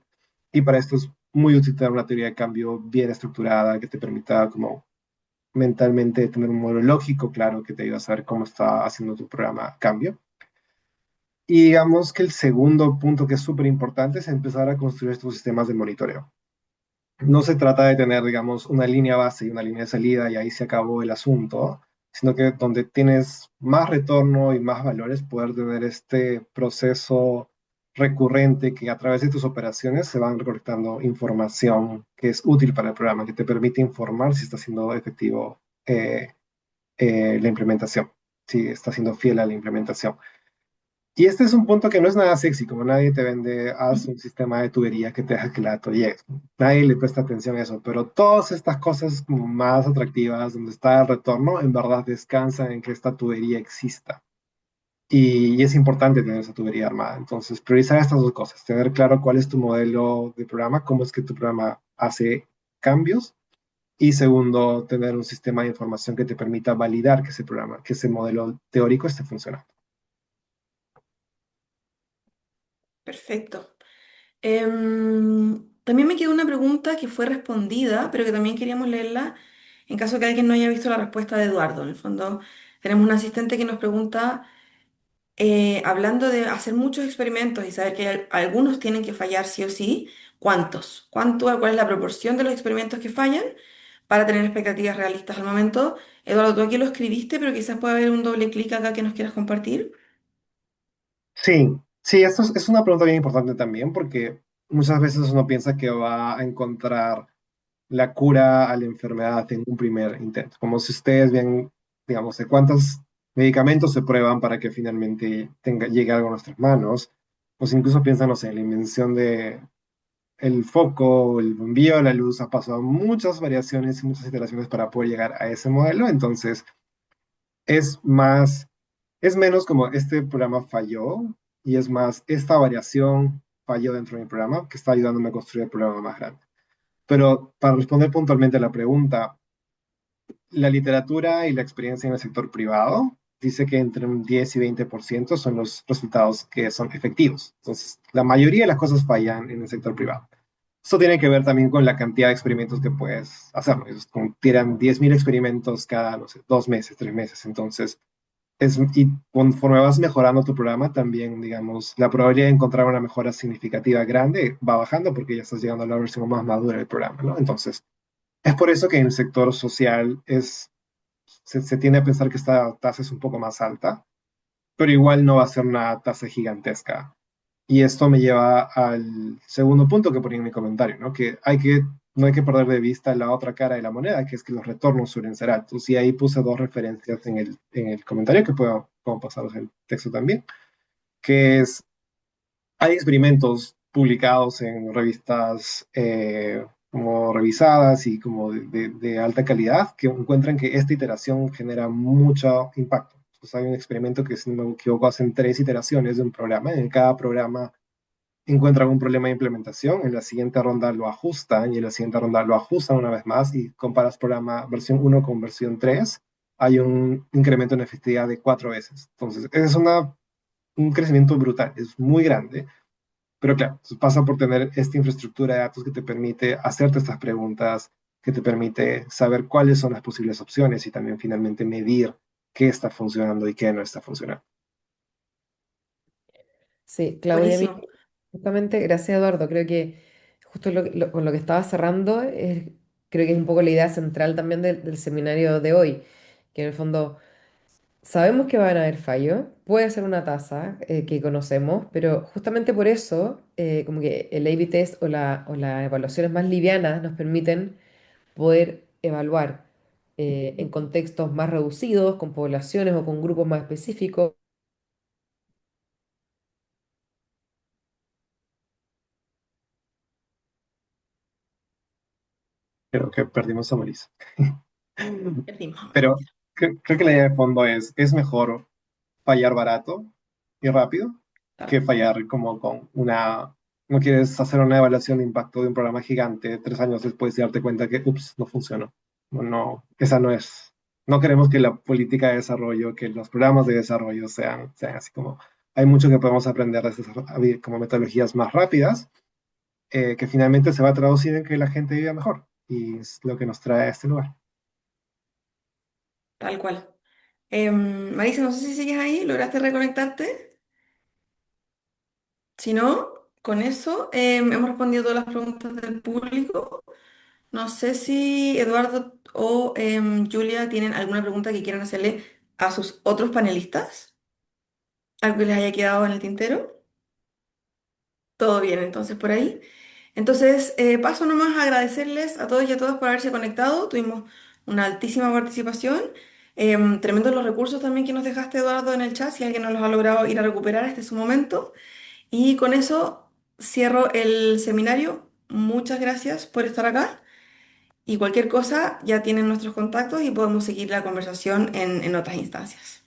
y para esto es muy útil tener una teoría de cambio bien estructurada que te permita como mentalmente tener un modelo lógico claro que te ayuda a saber cómo está haciendo tu programa cambio. Y digamos que el segundo punto que es súper importante es empezar a construir estos sistemas de monitoreo. No se trata de tener, digamos, una línea base y una línea de salida y ahí se acabó el asunto, sino que donde tienes más retorno y más valores, poder tener este proceso recurrente que a través de tus operaciones se van recolectando información que es útil para el programa, que te permite informar si está siendo efectivo la implementación, si está siendo fiel a la implementación. Y este es un punto que no es nada sexy, como nadie te vende, haz un sistema de tubería que te deja que la llegue. Nadie le presta atención a eso, pero todas estas cosas como más atractivas, donde está el retorno, en verdad descansan en que esta tubería exista. y es importante tener esa tubería armada. Entonces, priorizar estas dos cosas, tener claro cuál es tu modelo de programa, cómo es que tu programa hace cambios, y segundo, tener un sistema de información que te permita validar que ese programa, que ese modelo teórico esté funcionando. Perfecto. También me quedó una pregunta que fue respondida, pero que también queríamos leerla en caso que alguien no haya visto la respuesta de Eduardo. En el fondo, tenemos un asistente que nos pregunta, hablando de hacer muchos experimentos y saber que algunos tienen que fallar sí o sí, ¿cuántos? ¿Cuál es la proporción de los experimentos que fallan para tener expectativas realistas al momento? Eduardo, tú aquí lo escribiste, pero quizás pueda haber un doble clic acá que nos quieras compartir. Sí, sí, esto es una pregunta bien importante también porque muchas veces uno piensa que va a encontrar la cura a la enfermedad en un primer intento. Como si ustedes ven, digamos, de cuántos medicamentos se prueban para que finalmente llegue algo a nuestras manos. O si incluso piensan, no sé, en la invención de el foco, el envío de la luz, ha pasado muchas variaciones y muchas iteraciones para poder llegar a ese modelo. Entonces, es más, es menos como este programa falló y es más, esta variación falló dentro de mi programa que está ayudándome a construir el programa más grande. Pero para responder puntualmente a la pregunta, la literatura y la experiencia en el sector privado dice que entre un 10 y 20% son los resultados que son efectivos. Entonces, la mayoría de las cosas fallan en el sector privado. Esto tiene que ver también con la cantidad de experimentos que puedes hacer, ¿no? Tiran 10.000 experimentos cada, no sé, 2 meses, 3 meses. Entonces, y conforme vas mejorando tu programa, también, digamos, la probabilidad de encontrar una mejora significativa grande va bajando porque ya estás llegando a la versión más madura del programa, ¿no? Entonces, es por eso que en el sector social se tiende a pensar que esta tasa es un poco más alta, pero igual no va a ser una tasa gigantesca. Y esto me lleva al segundo punto que ponía en mi comentario, ¿no? No hay que perder de vista la otra cara de la moneda, que es que los retornos suelen ser altos. Y ahí puse dos referencias en el comentario que puedo pasarlos en texto también, que es, hay experimentos publicados en revistas como revisadas y como de alta calidad que encuentran que esta iteración genera mucho impacto. Entonces hay un experimento que, si no me equivoco, hacen 3 iteraciones de un programa. En cada programa encuentran un problema de implementación, en la siguiente ronda lo ajustan y en la siguiente ronda lo ajustan una vez más y comparas programa versión 1 con versión 3, hay un incremento en efectividad de 4 veces. Entonces, un crecimiento brutal, es muy grande, pero claro, pasa por tener esta infraestructura de datos que te permite hacerte estas preguntas, que te permite saber cuáles son las posibles opciones y también finalmente medir qué está funcionando y qué no está funcionando. Sí, Claudia, Buenísimo. justamente, gracias Eduardo, creo que justo con lo que estaba cerrando, creo que es un poco la idea central también del seminario de hoy, que en el fondo sabemos que van a haber fallos, puede ser una tasa que conocemos, pero justamente por eso, como que el A/B test o las evaluaciones más livianas nos permiten poder evaluar en contextos más reducidos, con poblaciones o con grupos más específicos. Creo que perdimos a Marisa. Perdimos a Pero María. creo que la idea de fondo es mejor fallar barato y rápido que fallar como con no quieres hacer una evaluación de impacto de un programa gigante 3 años después y darte cuenta que, ups, no funcionó. No, esa no es. No queremos que la política de desarrollo, que los programas de desarrollo sean así como, hay mucho que podemos aprender de esas como metodologías más rápidas, que finalmente se va a traducir en que la gente viva mejor. Y es lo que nos trae a este lugar. Tal cual. Marisa, no sé si sigues ahí, ¿lograste reconectarte? Si no, con eso hemos respondido todas las preguntas del público. No sé si Eduardo o Julia tienen alguna pregunta que quieran hacerle a sus otros panelistas. ¿Algo que les haya quedado en el tintero? Todo bien, entonces por ahí. Entonces, paso nomás a agradecerles a todos y a todas por haberse conectado. Tuvimos una altísima participación. Tremendos los recursos también que nos dejaste, Eduardo, en el chat. Si alguien no los ha logrado ir a recuperar, este es su momento. Y con eso cierro el seminario. Muchas gracias por estar acá. Y cualquier cosa, ya tienen nuestros contactos y podemos seguir la conversación en otras instancias.